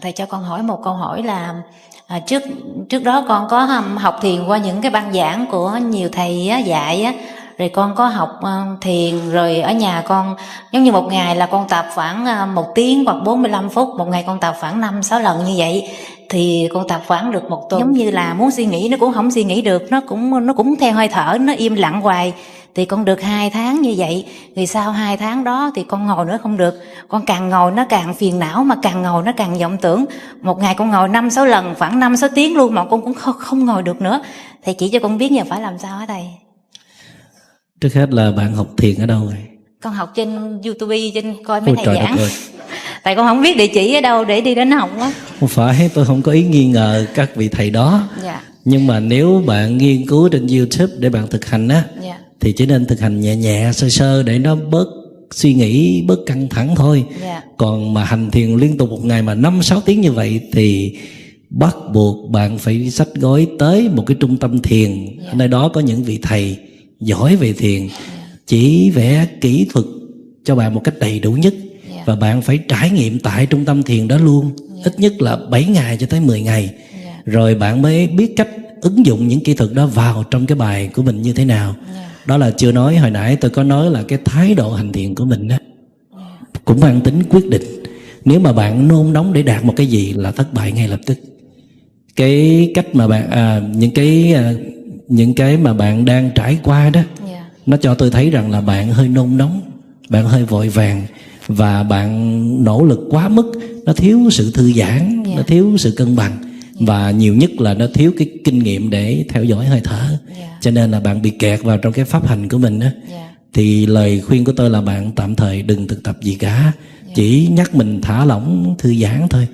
Thầy cho con hỏi một câu hỏi là trước đó con có học thiền qua những cái băng giảng của nhiều thầy dạy, rồi con có học thiền, rồi ở nhà con giống như một ngày là con tập khoảng 1 tiếng hoặc 45 phút, một ngày con tập khoảng 5-6 lần như vậy. Thì con tập khoảng được 1 tuần, giống như là muốn suy nghĩ nó cũng không suy nghĩ được, nó cũng theo hơi thở, nó im lặng hoài. Thì con được 2 tháng như vậy. Thì sau 2 tháng đó thì con ngồi nữa không được. Con càng ngồi nó càng phiền não, mà càng ngồi nó càng vọng tưởng. Một ngày con ngồi 5-6 lần, khoảng 5-6 tiếng luôn, mà con cũng không ngồi được nữa. Thầy chỉ cho con biết giờ phải làm sao hả thầy? Trước hết là bạn học thiền ở đâu rồi? Con học trên YouTube, trên coi mấy Ôi thầy giảng. Tại con không biết địa chỉ ở đâu để đi đến học á. Không phải, tôi không có ý nghi ngờ các vị thầy đó. Dạ. Nhưng mà nếu bạn nghiên cứu trên YouTube để bạn thực hành á, Dạ. thì chỉ nên thực hành nhẹ nhẹ, sơ sơ để nó bớt suy nghĩ, bớt căng thẳng thôi. Dạ. Còn mà hành thiền liên tục một ngày mà 5-6 tiếng như vậy thì bắt buộc bạn phải xách gói tới một cái trung tâm thiền. Ở nơi đó có những vị thầy giỏi về thiền, chỉ vẽ kỹ thuật cho bạn một cách đầy đủ nhất. Và bạn phải trải nghiệm tại trung tâm thiền đó luôn, ít nhất là 7 ngày cho tới 10 ngày. Rồi bạn mới biết cách ứng dụng những kỹ thuật đó vào trong cái bài của mình như thế nào. Đó là chưa nói, hồi nãy tôi có nói là cái thái độ hành thiền của mình đó cũng mang tính quyết định. Nếu mà bạn nôn nóng để đạt một cái gì là thất bại ngay lập tức. Cái cách mà bạn những cái mà bạn đang trải qua đó, nó cho tôi thấy rằng là bạn hơi nôn nóng, bạn hơi vội vàng, và bạn nỗ lực quá mức. Nó thiếu sự thư giãn, nó thiếu sự cân bằng, và nhiều nhất là nó thiếu cái kinh nghiệm để theo dõi hơi thở. Cho nên là bạn bị kẹt vào trong cái pháp hành của mình đó. Thì lời khuyên của tôi là bạn tạm thời đừng thực tập gì cả, chỉ nhắc mình thả lỏng, thư giãn thôi.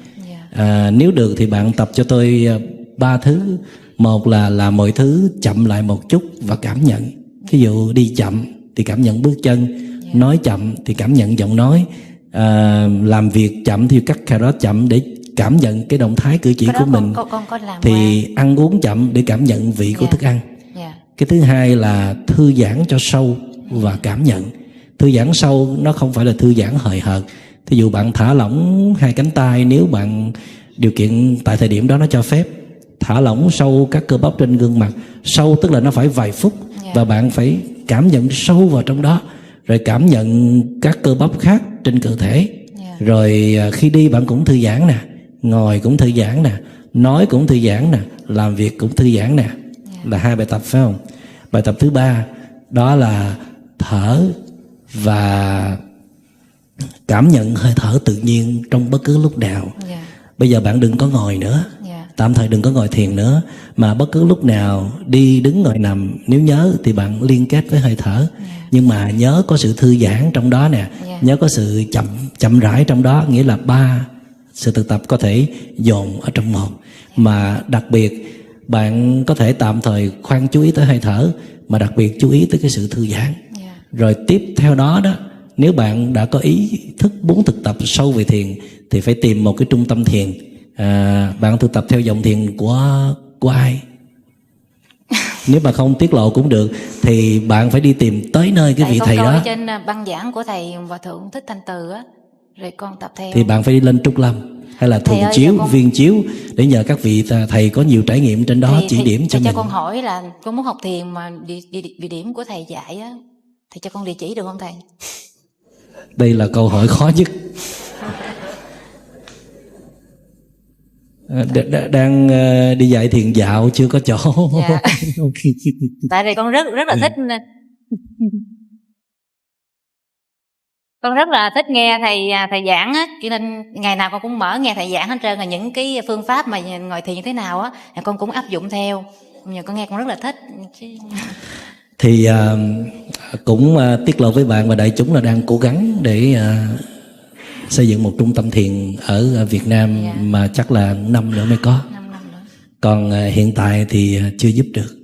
Nếu được thì bạn tập cho tôi 3 thứ. Một là làm mọi thứ chậm lại một chút và cảm nhận. Ví dụ đi chậm thì cảm nhận bước chân, nói chậm thì cảm nhận giọng nói, làm việc chậm thì cắt cà rốt chậm để cảm nhận cái động thái cử chỉ của mình. Con có làm thì qua. Ăn uống chậm để cảm nhận vị của thức ăn. Cái thứ hai là thư giãn cho sâu và cảm nhận. Thư giãn sâu nó không phải là thư giãn hời hợt. Thí dụ bạn thả lỏng 2 cánh tay, nếu bạn điều kiện tại thời điểm đó nó cho phép. Thả lỏng sâu các cơ bắp trên gương mặt. Sâu tức là nó phải vài phút, và bạn phải cảm nhận sâu vào trong đó, rồi cảm nhận các cơ bắp khác trên cơ thể. Rồi khi đi bạn cũng thư giãn nè, ngồi cũng thư giãn nè, nói cũng thư giãn nè, làm việc cũng thư giãn nè. Là 2 bài tập phải không? Bài tập thứ 3 đó là thở và cảm nhận hơi thở tự nhiên trong bất cứ lúc nào. Bây giờ bạn đừng có ngồi nữa, tạm thời đừng có ngồi thiền nữa, mà bất cứ lúc nào đi đứng ngồi nằm, nếu nhớ thì bạn liên kết với hơi thở. Nhưng mà nhớ có sự thư giãn trong đó nè, nhớ có sự chậm rãi trong đó, nghĩa là 3 sự thực tập có thể dồn ở trong một. Mà đặc biệt bạn có thể tạm thời khoan chú ý tới hơi thở, mà đặc biệt chú ý tới cái sự thư giãn. Rồi tiếp theo đó đó, nếu bạn đã có ý thức muốn thực tập sâu về thiền thì phải tìm một cái trung tâm thiền. Bạn thực tập theo dòng thiền của ai? Nếu mà không tiết lộ cũng được thì bạn phải đi tìm tới nơi cái vị thầy đó. Ở trên băng giảng của thầy Hòa Thượng Thích Thanh Từ á, rồi con tập theo. Thì bạn phải đi lên Trúc Lâm hay là Thường Chiếu, Viên Chiếu để nhờ các vị thầy có nhiều trải nghiệm trên đó chỉ điểm cho mình. Cho con hỏi là con muốn học thiền mà địa điểm của thầy dạy á, thì cho con địa chỉ được không thầy? Đây là câu hỏi khó nhất. Đang đi dạy thiền dạo chưa có chỗ. Dạ. Tại vì con rất là thích. Con rất là thích nghe thầy giảng á, cho nên ngày nào con cũng mở nghe thầy giảng hết trơn, là những cái phương pháp mà ngồi thiền như thế nào á, con cũng áp dụng theo. Nhưng con nghe con rất là thích. Thì cũng tiết lộ với bạn và đại chúng là đang cố gắng để xây dựng một trung tâm thiền ở Việt Nam, mà chắc là 5 nữa mới có. 5 năm nữa. Còn hiện tại thì chưa giúp được.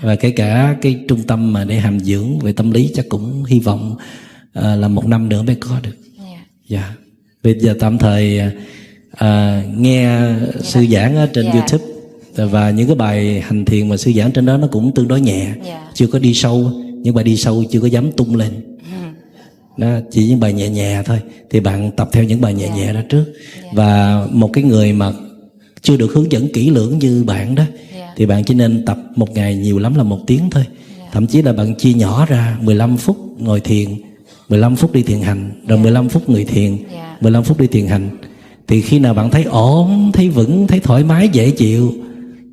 Và kể cả cái trung tâm mà để hàm dưỡng về tâm lý chắc cũng hy vọng là 1 năm nữa mới có được. Dạ. Bây giờ tạm thời nghe sư giảng ở trên YouTube, và những cái bài hành thiền mà sư giảng trên đó nó cũng tương đối nhẹ, chưa có đi sâu. Những bài đi sâu chưa có dám tung lên, nó chỉ những bài nhẹ nhẹ thôi. Thì bạn tập theo những bài nhẹ nhẹ đó trước. Và một cái người mà chưa được hướng dẫn kỹ lưỡng như bạn đó, thì bạn chỉ nên tập một ngày nhiều lắm là 1 tiếng thôi. Thậm chí là bạn chia nhỏ ra 15 phút ngồi thiền, 15 phút đi thiền hành, rồi 15 phút ngồi thiền, 15 phút đi thiền hành. Thì khi nào bạn thấy ổn, thấy vững, thấy thoải mái, dễ chịu,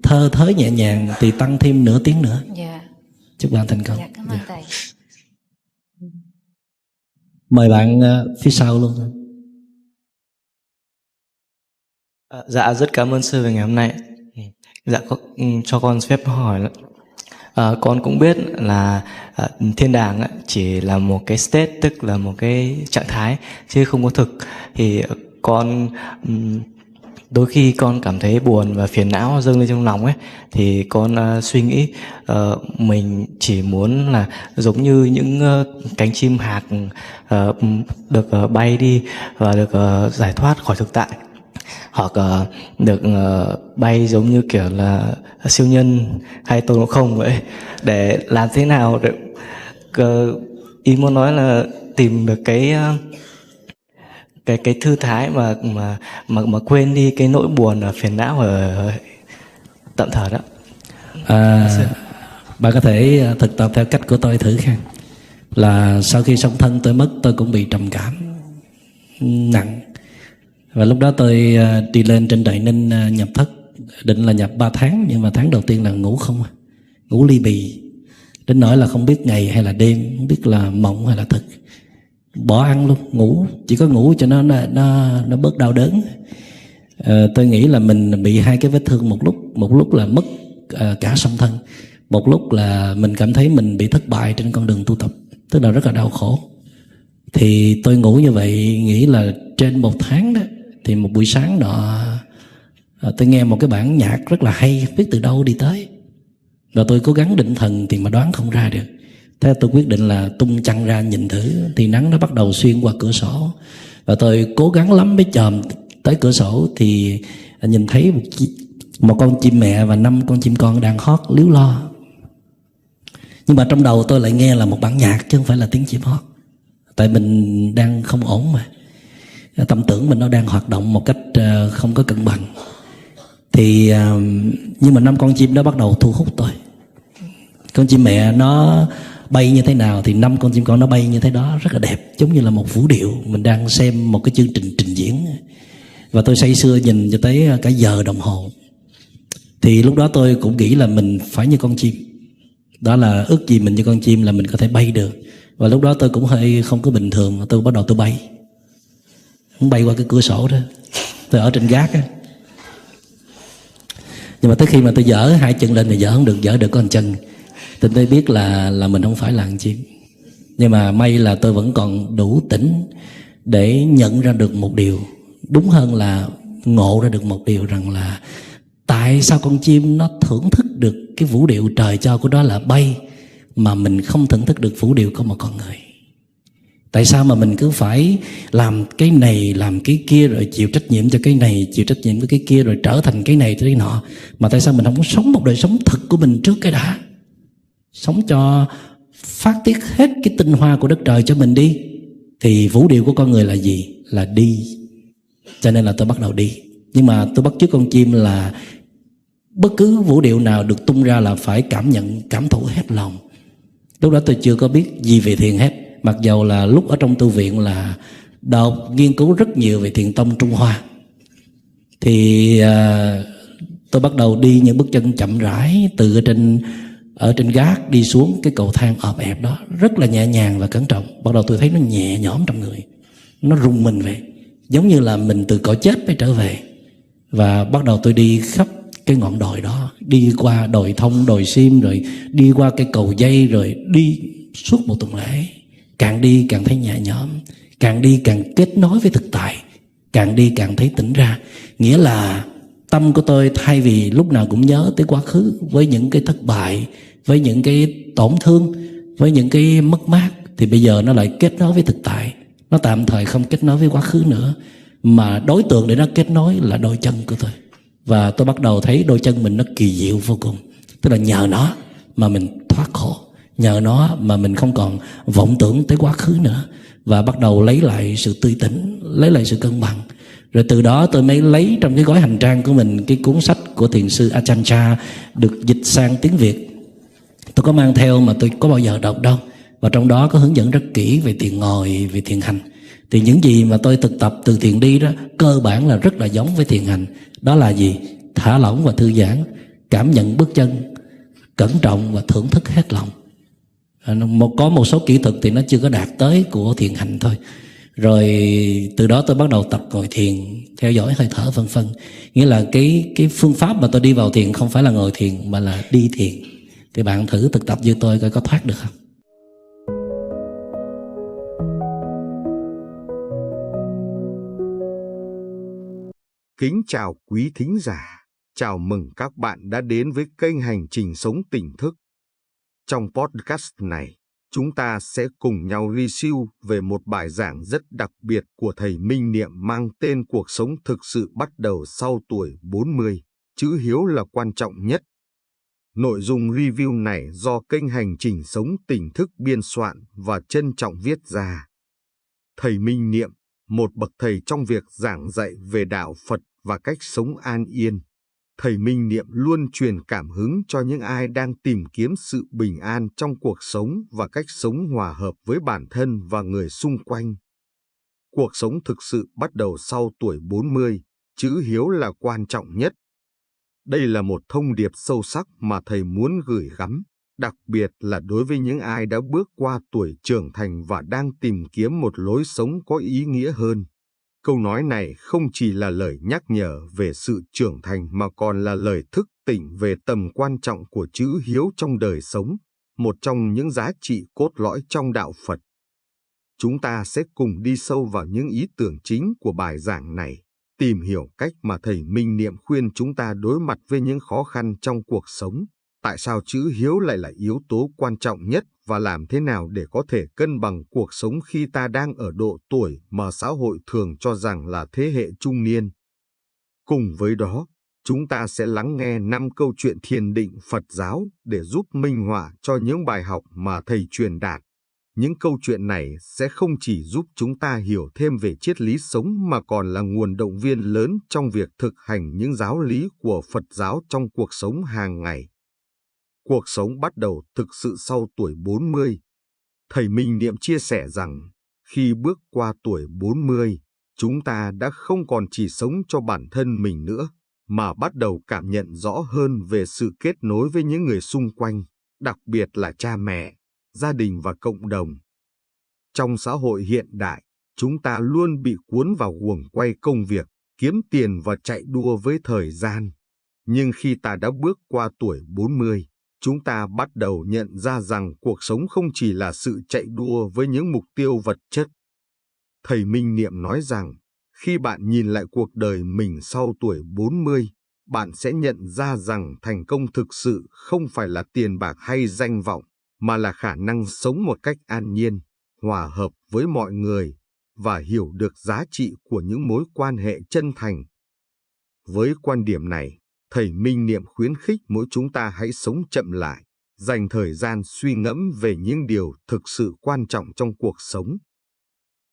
thơ thới nhẹ nhàng thì tăng thêm nửa tiếng nữa. Chúc bạn thành công. Cảm ơn thầy. Mời bạn phía sau luôn. Dạ, rất cảm ơn sư về ngày hôm nay. Dạ, cho con phép hỏi là con cũng biết là thiên đàng chỉ là một cái state, tức là một cái trạng thái chứ không có thực. Thì con đôi khi con cảm thấy buồn và phiền não dâng lên trong lòng ấy, thì con suy nghĩ mình chỉ muốn là giống như những cánh chim hạc được bay đi và được giải thoát khỏi thực tại, hoặc được bay giống như kiểu là siêu nhân hay Tôn Ngộ Không vậy. Để làm thế nào để ý muốn nói là tìm được cái thư thái mà quên đi cái nỗi buồn và phiền não ở tận thở đó. Bạn có thể thực tập theo cách của tôi thử xem. Là sau khi song thân tôi mất, tôi cũng bị trầm cảm nặng. Và lúc đó tôi đi lên trên Đại Ninh nhập thất, định là nhập 3 tháng, nhưng mà tháng đầu tiên là ngủ không, ngủ ly bì, đến nỗi là không biết ngày hay là đêm, không biết là mộng hay là thực. Bỏ ăn luôn, ngủ, chỉ có ngủ cho nó bớt đau đớn. Tôi nghĩ là mình bị 2 cái vết thương một lúc là mất cả song thân, một lúc là mình cảm thấy mình bị thất bại trên con đường tu tập, tức là rất là đau khổ. Thì tôi ngủ như vậy, nghĩ là trên 1 tháng đó, thì một buổi sáng nọ tôi nghe một cái bản nhạc rất là hay, không biết từ đâu đi tới, và tôi cố gắng định thần thì mà đoán không ra được. Thế tôi quyết định là tung chăn ra nhìn thử, thì nắng nó bắt đầu xuyên qua cửa sổ, và tôi cố gắng lắm mới chồm tới cửa sổ thì nhìn thấy một con chim mẹ và 5 con chim con đang hót líu lo. Nhưng mà trong đầu tôi lại nghe là một bản nhạc chứ không phải là tiếng chim hót, tại mình đang không ổn mà, tâm tưởng mình nó đang hoạt động một cách không có cân bằng. Thì nhưng mà 5 con chim đó bắt đầu thu hút tôi. Con chim mẹ nó bay như thế nào thì 5 con chim con nó bay như thế đó, rất là đẹp, giống như là một vũ điệu. Mình đang xem một cái chương trình trình diễn, và tôi say sưa nhìn cho tới cả giờ đồng hồ. Thì lúc đó tôi cũng nghĩ là mình phải như con chim, đó là ước gì mình như con chim là mình có thể bay được. Và lúc đó tôi cũng hơi không có bình thường, tôi bắt đầu tôi bay, không bay qua cái cửa sổ đó, tôi ở trên gác á. Nhưng mà tới khi mà tôi dở hai chân lên thì dở được có một chân. Tôi biết là mình không phải là con chim. Nhưng mà may là tôi vẫn còn đủ tỉnh để nhận ra được một điều, đúng hơn là ngộ ra được một điều, rằng là tại sao con chim nó thưởng thức được cái vũ điệu trời cho của đó là bay, mà mình không thưởng thức được vũ điệu của một con người. Tại sao mà mình cứ phải làm cái này làm cái kia, rồi chịu trách nhiệm cho cái này, chịu trách nhiệm với cái kia, rồi trở thành cái này cái nọ, mà tại sao mình không có sống một đời sống thực của mình trước cái đã? Sống cho phát tiết hết cái tinh hoa của đất trời cho mình đi. Thì vũ điệu của con người là gì? Là đi. Cho nên là tôi bắt đầu đi. Nhưng mà tôi bắt chước con chim là bất cứ vũ điệu nào được tung ra là phải cảm nhận, cảm thụ hết lòng. Lúc đó tôi chưa có biết gì về thiền hết. Mặc dầu là lúc ở trong tu viện là đọc nghiên cứu rất nhiều về thiền tông Trung Hoa. Thì tôi bắt đầu đi những bước chân chậm rãi từ ở trên gác đi xuống cái cầu thang ọp ẹp đó, rất là nhẹ nhàng và cẩn trọng. Bắt đầu tôi thấy nó nhẹ nhõm trong người, nó rung mình về, giống như là mình từ cõi chết mới trở về. Và bắt đầu tôi đi khắp cái ngọn đồi đó, đi qua đồi Thông, đồi Sim, rồi đi qua cái cầu dây, rồi đi suốt một tuần lễ. Càng đi càng thấy nhẹ nhõm, càng đi càng kết nối với thực tại, càng đi càng thấy tỉnh ra. Nghĩa là tâm của tôi thay vì lúc nào cũng nhớ tới quá khứ với những cái thất bại, với những cái tổn thương, với những cái mất mát, thì bây giờ nó lại kết nối với thực tại. Nó tạm thời không kết nối với quá khứ nữa, mà đối tượng để nó kết nối là đôi chân của tôi. Và tôi bắt đầu thấy đôi chân mình nó kỳ diệu vô cùng. Tức là nhờ nó mà mình thoát khổ, nhờ nó mà mình không còn vọng tưởng tới quá khứ nữa, và bắt đầu lấy lại sự tươi tỉnh, lấy lại sự cân bằng. Rồi từ đó tôi mới lấy trong cái gói hành trang của mình cái cuốn sách của thiền sư Ajahn Chah được dịch sang tiếng Việt. Tôi có mang theo mà tôi có bao giờ đọc đâu. Và trong đó có hướng dẫn rất kỹ về thiền ngồi, về thiền hành. Thì những gì mà tôi thực tập từ thiền đi đó cơ bản là rất là giống với thiền hành. Đó là gì? Thả lỏng và thư giãn, cảm nhận bước chân, cẩn trọng và thưởng thức hết lòng. Có một số kỹ thuật thì nó chưa có đạt tới của thiền hành thôi. Rồi từ đó tôi bắt đầu tập ngồi thiền, theo dõi hơi thở vân vân. Nghĩa là cái phương pháp mà tôi đi vào thiền không phải là ngồi thiền mà là đi thiền. Thì bạn thử thực tập như tôi coi có thoát được không? Kính chào quý thính giả, chào mừng các bạn đã đến với kênh Hành Trình Sống Tỉnh Thức. Trong podcast này, chúng ta sẽ cùng nhau review về một bài giảng rất đặc biệt của thầy Minh Niệm mang tên Cuộc sống thực sự bắt đầu sau tuổi 40, chữ hiếu là quan trọng nhất. Nội dung review này do kênh Hành Trình Sống Tỉnh Thức biên soạn và trân trọng viết ra. Thầy Minh Niệm, một bậc thầy trong việc giảng dạy về đạo Phật và cách sống an yên. Thầy Minh Niệm luôn truyền cảm hứng cho những ai đang tìm kiếm sự bình an trong cuộc sống và cách sống hòa hợp với bản thân và người xung quanh. Cuộc sống thực sự bắt đầu sau tuổi 40, chữ hiếu là quan trọng nhất. Đây là một thông điệp sâu sắc mà thầy muốn gửi gắm, đặc biệt là đối với những ai đã bước qua tuổi trưởng thành và đang tìm kiếm một lối sống có ý nghĩa hơn. Câu nói này không chỉ là lời nhắc nhở về sự trưởng thành mà còn là lời thức tỉnh về tầm quan trọng của chữ hiếu trong đời sống, một trong những giá trị cốt lõi trong đạo Phật. Chúng ta sẽ cùng đi sâu vào những ý tưởng chính của bài giảng này, tìm hiểu cách mà thầy Minh Niệm khuyên chúng ta đối mặt với những khó khăn trong cuộc sống, tại sao chữ hiếu lại là yếu tố quan trọng nhất và làm thế nào để có thể cân bằng cuộc sống khi ta đang ở độ tuổi mà xã hội thường cho rằng là thế hệ trung niên. Cùng với đó, chúng ta sẽ lắng nghe 5 câu chuyện thiền định Phật giáo để giúp minh họa cho những bài học mà thầy truyền đạt. Những câu chuyện này sẽ không chỉ giúp chúng ta hiểu thêm về triết lý sống mà còn là nguồn động viên lớn trong việc thực hành những giáo lý của Phật giáo trong cuộc sống hàng ngày. Cuộc sống bắt đầu thực sự sau tuổi 40. Thầy Minh Niệm chia sẻ rằng, khi bước qua tuổi 40, chúng ta đã không còn chỉ sống cho bản thân mình nữa, mà bắt đầu cảm nhận rõ hơn về sự kết nối với những người xung quanh, đặc biệt là cha mẹ, gia đình và cộng đồng. Trong xã hội hiện đại, chúng ta luôn bị cuốn vào guồng quay công việc, kiếm tiền và chạy đua với thời gian. Nhưng khi ta đã bước qua tuổi 40, chúng ta bắt đầu nhận ra rằng cuộc sống không chỉ là sự chạy đua với những mục tiêu vật chất. Thầy Minh Niệm nói rằng, khi bạn nhìn lại cuộc đời mình sau tuổi 40, bạn sẽ nhận ra rằng thành công thực sự không phải là tiền bạc hay danh vọng, mà là khả năng sống một cách an nhiên, hòa hợp với mọi người và hiểu được giá trị của những mối quan hệ chân thành. Với quan điểm này, thầy Minh Niệm khuyến khích mỗi chúng ta hãy sống chậm lại, dành thời gian suy ngẫm về những điều thực sự quan trọng trong cuộc sống.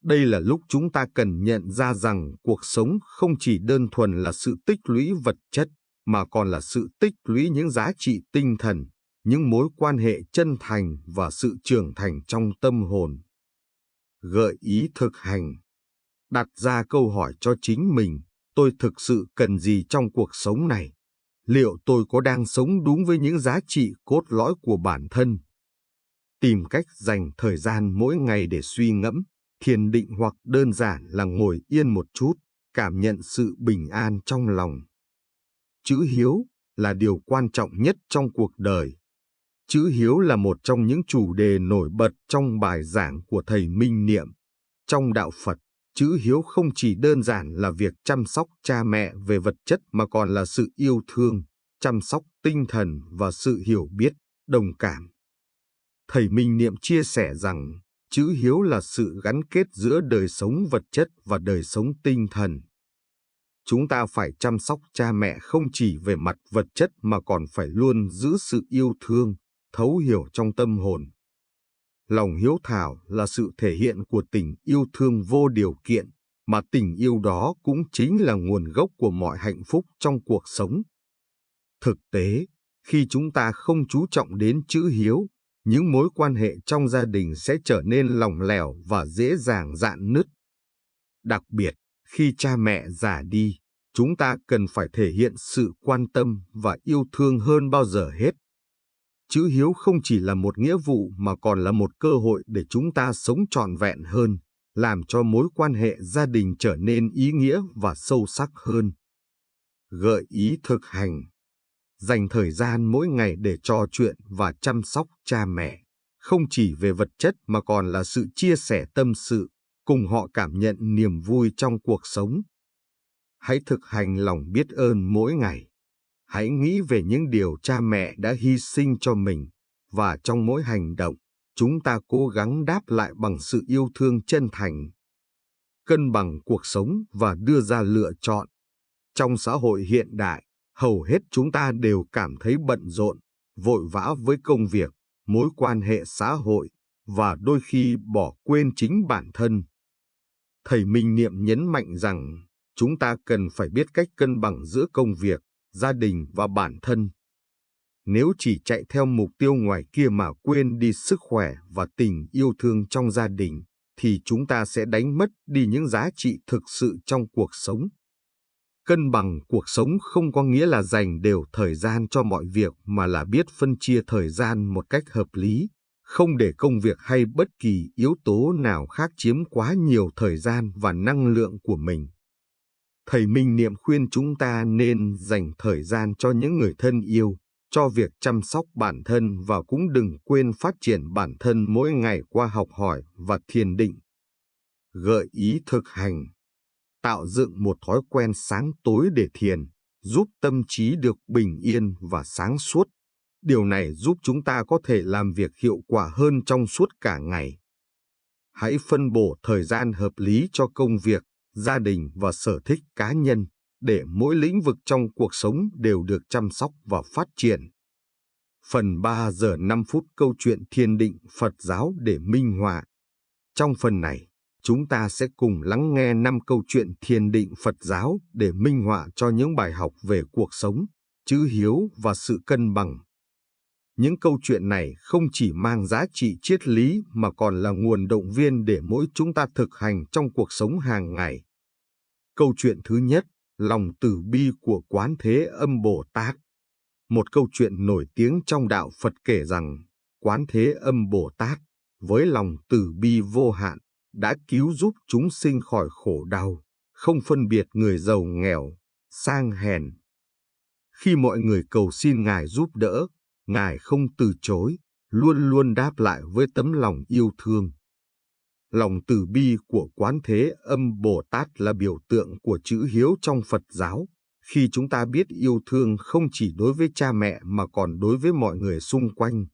Đây là lúc chúng ta cần nhận ra rằng cuộc sống không chỉ đơn thuần là sự tích lũy vật chất, mà còn là sự tích lũy những giá trị tinh thần, những mối quan hệ chân thành và sự trưởng thành trong tâm hồn. Gợi ý thực hành. Đặt ra câu hỏi cho chính mình, tôi thực sự cần gì trong cuộc sống này? Liệu tôi có đang sống đúng với những giá trị cốt lõi của bản thân? Tìm cách dành thời gian mỗi ngày để suy ngẫm, thiền định hoặc đơn giản là ngồi yên một chút, cảm nhận sự bình an trong lòng. Chữ hiếu là điều quan trọng nhất trong cuộc đời. Chữ hiếu là một trong những chủ đề nổi bật trong bài giảng của thầy Minh Niệm. Trong đạo Phật, chữ hiếu không chỉ đơn giản là việc chăm sóc cha mẹ về vật chất mà còn là sự yêu thương, chăm sóc tinh thần và sự hiểu biết, đồng cảm. Thầy Minh Niệm chia sẻ rằng, chữ hiếu là sự gắn kết giữa đời sống vật chất và đời sống tinh thần. Chúng ta phải chăm sóc cha mẹ không chỉ về mặt vật chất mà còn phải luôn giữ sự yêu thương, thấu hiểu trong tâm hồn. Lòng hiếu thảo là sự thể hiện của tình yêu thương vô điều kiện, mà tình yêu đó cũng chính là nguồn gốc của mọi hạnh phúc trong cuộc sống. Thực tế, khi chúng ta không chú trọng đến chữ hiếu, những mối quan hệ trong gia đình sẽ trở nên lỏng lẻo và dễ dàng rạn nứt. Đặc biệt, khi cha mẹ già đi, chúng ta cần phải thể hiện sự quan tâm và yêu thương hơn bao giờ hết. Chữ hiếu không chỉ là một nghĩa vụ mà còn là một cơ hội để chúng ta sống trọn vẹn hơn, làm cho mối quan hệ gia đình trở nên ý nghĩa và sâu sắc hơn. Gợi ý thực hành. Dành thời gian mỗi ngày để trò chuyện và chăm sóc cha mẹ, không chỉ về vật chất mà còn là sự chia sẻ tâm sự, cùng họ cảm nhận niềm vui trong cuộc sống. Hãy thực hành lòng biết ơn mỗi ngày. Hãy nghĩ về những điều cha mẹ đã hy sinh cho mình, và trong mỗi hành động, chúng ta cố gắng đáp lại bằng sự yêu thương chân thành. Cân bằng cuộc sống và đưa ra lựa chọn. Trong xã hội hiện đại, hầu hết chúng ta đều cảm thấy bận rộn, vội vã với công việc, mối quan hệ xã hội, và đôi khi bỏ quên chính bản thân. Thầy Minh Niệm nhấn mạnh rằng, chúng ta cần phải biết cách cân bằng giữa công việc, gia đình và bản thân. Nếu chỉ chạy theo mục tiêu ngoài kia mà quên đi sức khỏe và tình yêu thương trong gia đình, thì chúng ta sẽ đánh mất đi những giá trị thực sự trong cuộc sống. Cân bằng cuộc sống không có nghĩa là dành đều thời gian cho mọi việc mà là biết phân chia thời gian một cách hợp lý, không để công việc hay bất kỳ yếu tố nào khác chiếm quá nhiều thời gian và năng lượng của mình. Thầy Minh Niệm khuyên chúng ta nên dành thời gian cho những người thân yêu, cho việc chăm sóc bản thân và cũng đừng quên phát triển bản thân mỗi ngày qua học hỏi và thiền định. Gợi ý thực hành. Tạo dựng một thói quen sáng tối để thiền, giúp tâm trí được bình yên và sáng suốt. Điều này giúp chúng ta có thể làm việc hiệu quả hơn trong suốt cả ngày. Hãy phân bổ thời gian hợp lý cho công việc, gia đình và sở thích cá nhân, để mỗi lĩnh vực trong cuộc sống đều được chăm sóc và phát triển. Phần 3 giờ 5 phút câu chuyện thiền định Phật giáo để minh họa. Trong phần này, chúng ta sẽ cùng lắng nghe 5 câu chuyện thiền định Phật giáo để minh họa cho những bài học về cuộc sống, chữ hiếu và sự cân bằng. Những câu chuyện này không chỉ mang giá trị triết lý mà còn là nguồn động viên để mỗi chúng ta thực hành trong cuộc sống hàng ngày. Câu chuyện thứ nhất, lòng từ bi của Quán Thế Âm Bồ Tát. Một câu chuyện nổi tiếng trong đạo Phật kể rằng, Quán Thế Âm Bồ Tát, với lòng từ bi vô hạn, đã cứu giúp chúng sinh khỏi khổ đau, không phân biệt người giàu nghèo, sang hèn. Khi mọi người cầu xin Ngài giúp đỡ, Ngài không từ chối, luôn luôn đáp lại với tấm lòng yêu thương. Lòng từ bi của Quán Thế Âm Bồ Tát là biểu tượng của chữ hiếu trong Phật giáo, khi chúng ta biết yêu thương không chỉ đối với cha mẹ mà còn đối với mọi người xung quanh.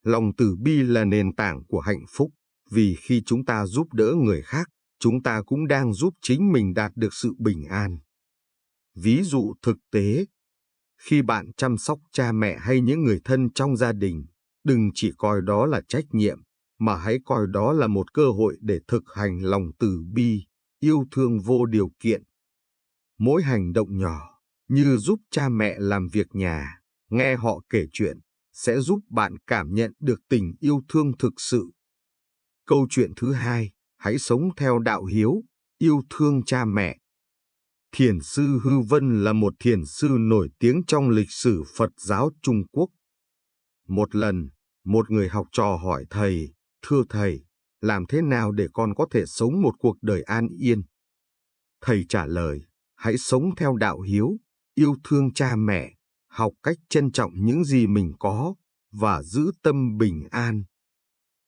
Lòng từ bi là nền tảng của hạnh phúc, vì khi chúng ta giúp đỡ người khác, chúng ta cũng đang giúp chính mình đạt được sự bình an. Ví dụ thực tế, khi bạn chăm sóc cha mẹ hay những người thân trong gia đình, đừng chỉ coi đó là trách nhiệm, mà hãy coi đó là một cơ hội để thực hành lòng từ bi, yêu thương vô điều kiện. Mỗi hành động nhỏ, như giúp cha mẹ làm việc nhà, nghe họ kể chuyện, sẽ giúp bạn cảm nhận được tình yêu thương thực sự. Câu chuyện thứ hai, hãy sống theo đạo hiếu, yêu thương cha mẹ. Thiền sư Hư Vân là một thiền sư nổi tiếng trong lịch sử Phật giáo Trung Quốc. Một lần, một người học trò hỏi thầy, thưa thầy, làm thế nào để con có thể sống một cuộc đời an yên? Thầy trả lời, hãy sống theo đạo hiếu, yêu thương cha mẹ, học cách trân trọng những gì mình có, và giữ tâm bình an.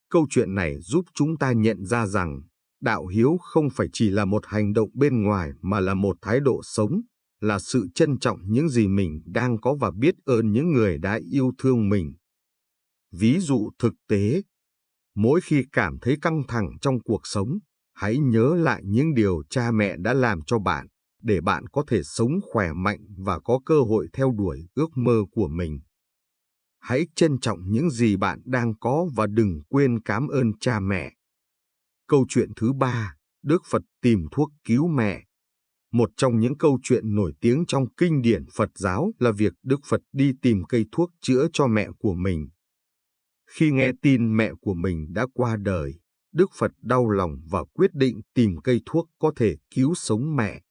Câu chuyện này giúp chúng ta nhận ra rằng, đạo hiếu không phải chỉ là một hành động bên ngoài mà là một thái độ sống, là sự trân trọng những gì mình đang có và biết ơn những người đã yêu thương mình. Ví dụ thực tế, mỗi khi cảm thấy căng thẳng trong cuộc sống, hãy nhớ lại những điều cha mẹ đã làm cho bạn, để bạn có thể sống khỏe mạnh và có cơ hội theo đuổi ước mơ của mình. Hãy trân trọng những gì bạn đang có và đừng quên cảm ơn cha mẹ. Câu chuyện thứ ba, Đức Phật tìm thuốc cứu mẹ. Một trong những câu chuyện nổi tiếng trong kinh điển Phật giáo là việc Đức Phật đi tìm cây thuốc chữa cho mẹ của mình. Khi nghe tin mẹ của mình đã qua đời, Đức Phật đau lòng và quyết định tìm cây thuốc có thể cứu sống mẹ.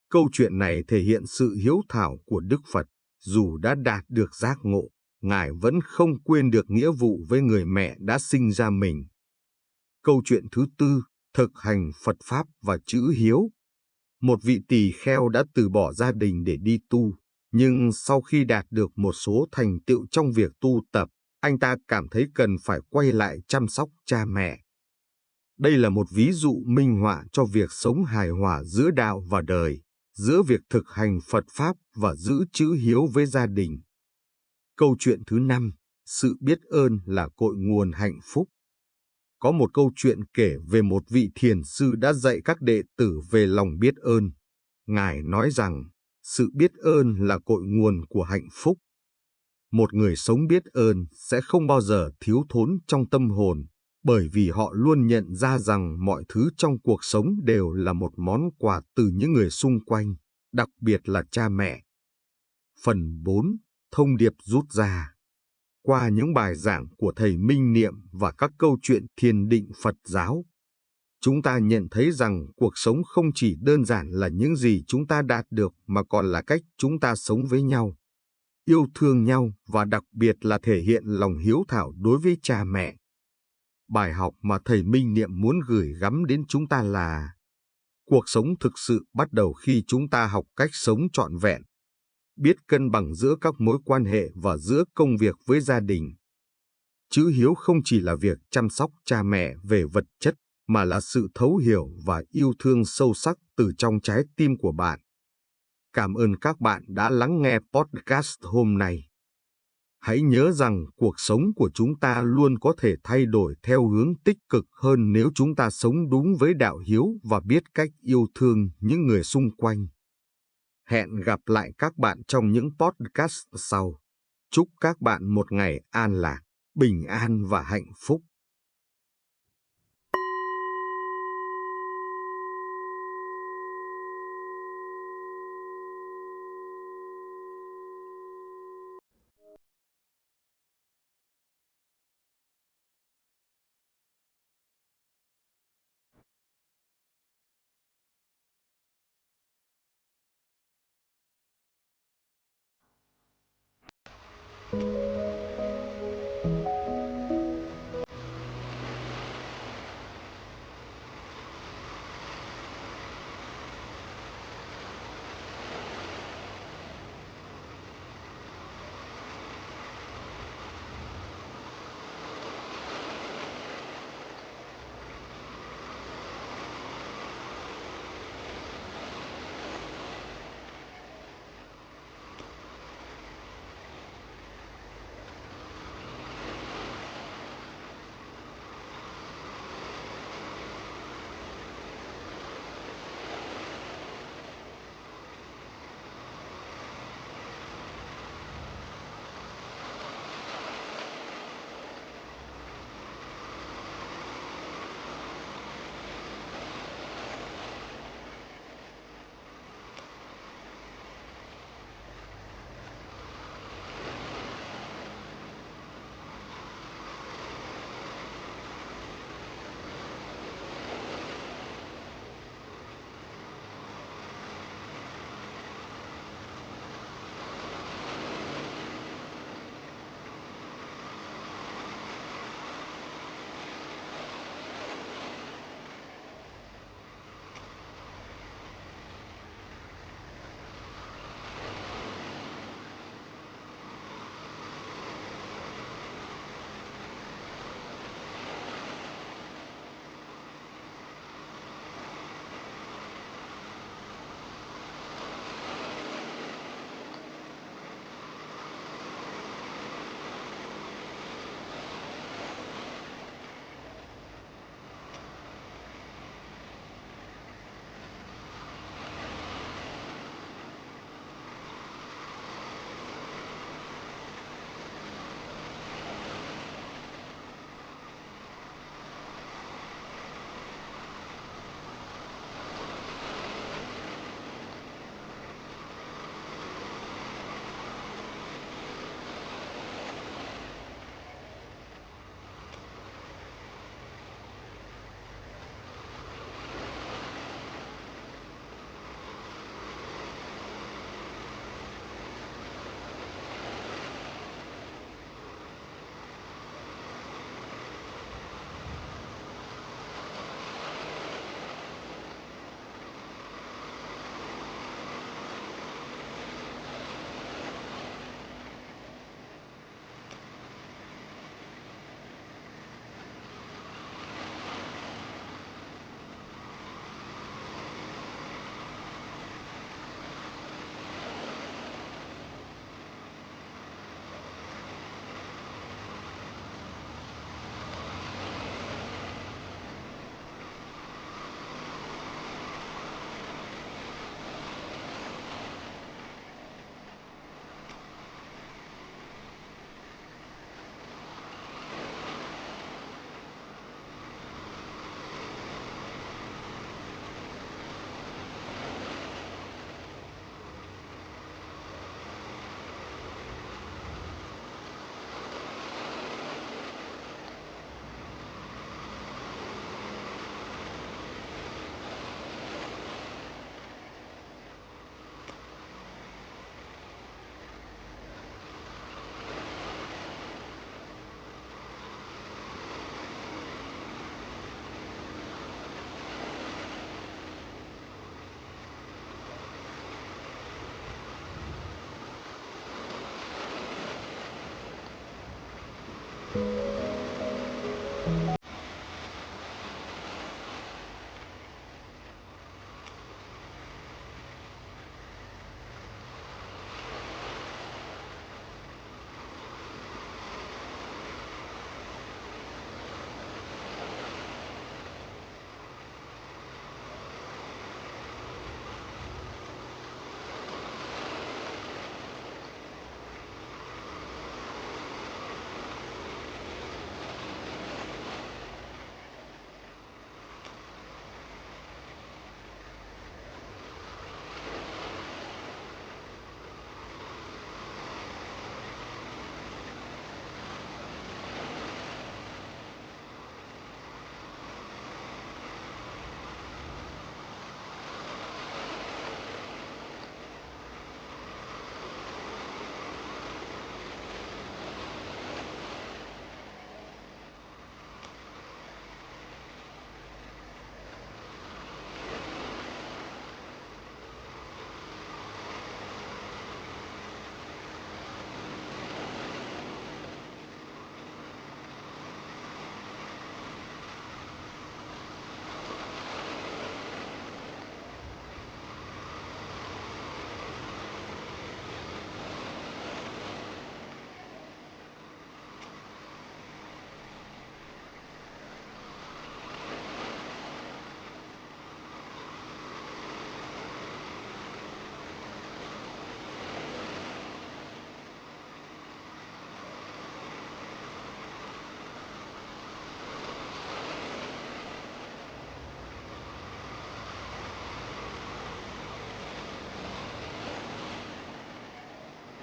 Câu chuyện này thể hiện sự hiếu thảo của Đức Phật, dù đã đạt được giác ngộ, Ngài vẫn không quên được nghĩa vụ với người mẹ đã sinh ra mình. Câu chuyện thứ tư, thực hành Phật Pháp và chữ hiếu. Một vị tỳ kheo đã từ bỏ gia đình để đi tu, nhưng sau khi đạt được một số thành tựu trong việc tu tập, anh ta cảm thấy cần phải quay lại chăm sóc cha mẹ. Đây là một ví dụ minh họa cho việc sống hài hòa giữa đạo và đời, giữa việc thực hành Phật Pháp và giữ chữ hiếu với gia đình. Câu chuyện thứ năm, sự biết ơn là cội nguồn hạnh phúc. Có một câu chuyện kể về một vị thiền sư đã dạy các đệ tử về lòng biết ơn. Ngài nói rằng, sự biết ơn là cội nguồn của hạnh phúc. Một người sống biết ơn sẽ không bao giờ thiếu thốn trong tâm hồn, bởi vì họ luôn nhận ra rằng mọi thứ trong cuộc sống đều là một món quà từ những người xung quanh, đặc biệt là cha mẹ. Phần 4. Thông điệp rút ra. Qua những bài giảng của Thầy Minh Niệm và các câu chuyện thiền định Phật giáo, chúng ta nhận thấy rằng cuộc sống không chỉ đơn giản là những gì chúng ta đạt được mà còn là cách chúng ta sống với nhau, yêu thương nhau và đặc biệt là thể hiện lòng hiếu thảo đối với cha mẹ. Bài học mà Thầy Minh Niệm muốn gửi gắm đến chúng ta là cuộc sống thực sự bắt đầu khi chúng ta học cách sống trọn vẹn, biết cân bằng giữa các mối quan hệ và giữa công việc với gia đình. Chữ hiếu không chỉ là việc chăm sóc cha mẹ về vật chất, mà là sự thấu hiểu và yêu thương sâu sắc từ trong trái tim của bạn. Cảm ơn các bạn đã lắng nghe podcast hôm nay. Hãy nhớ rằng cuộc sống của chúng ta luôn có thể thay đổi theo hướng tích cực hơn nếu chúng ta sống đúng với đạo hiếu và biết cách yêu thương những người xung quanh. Hẹn gặp lại các bạn trong những podcast sau. Chúc các bạn một ngày an lạc, bình an và hạnh phúc.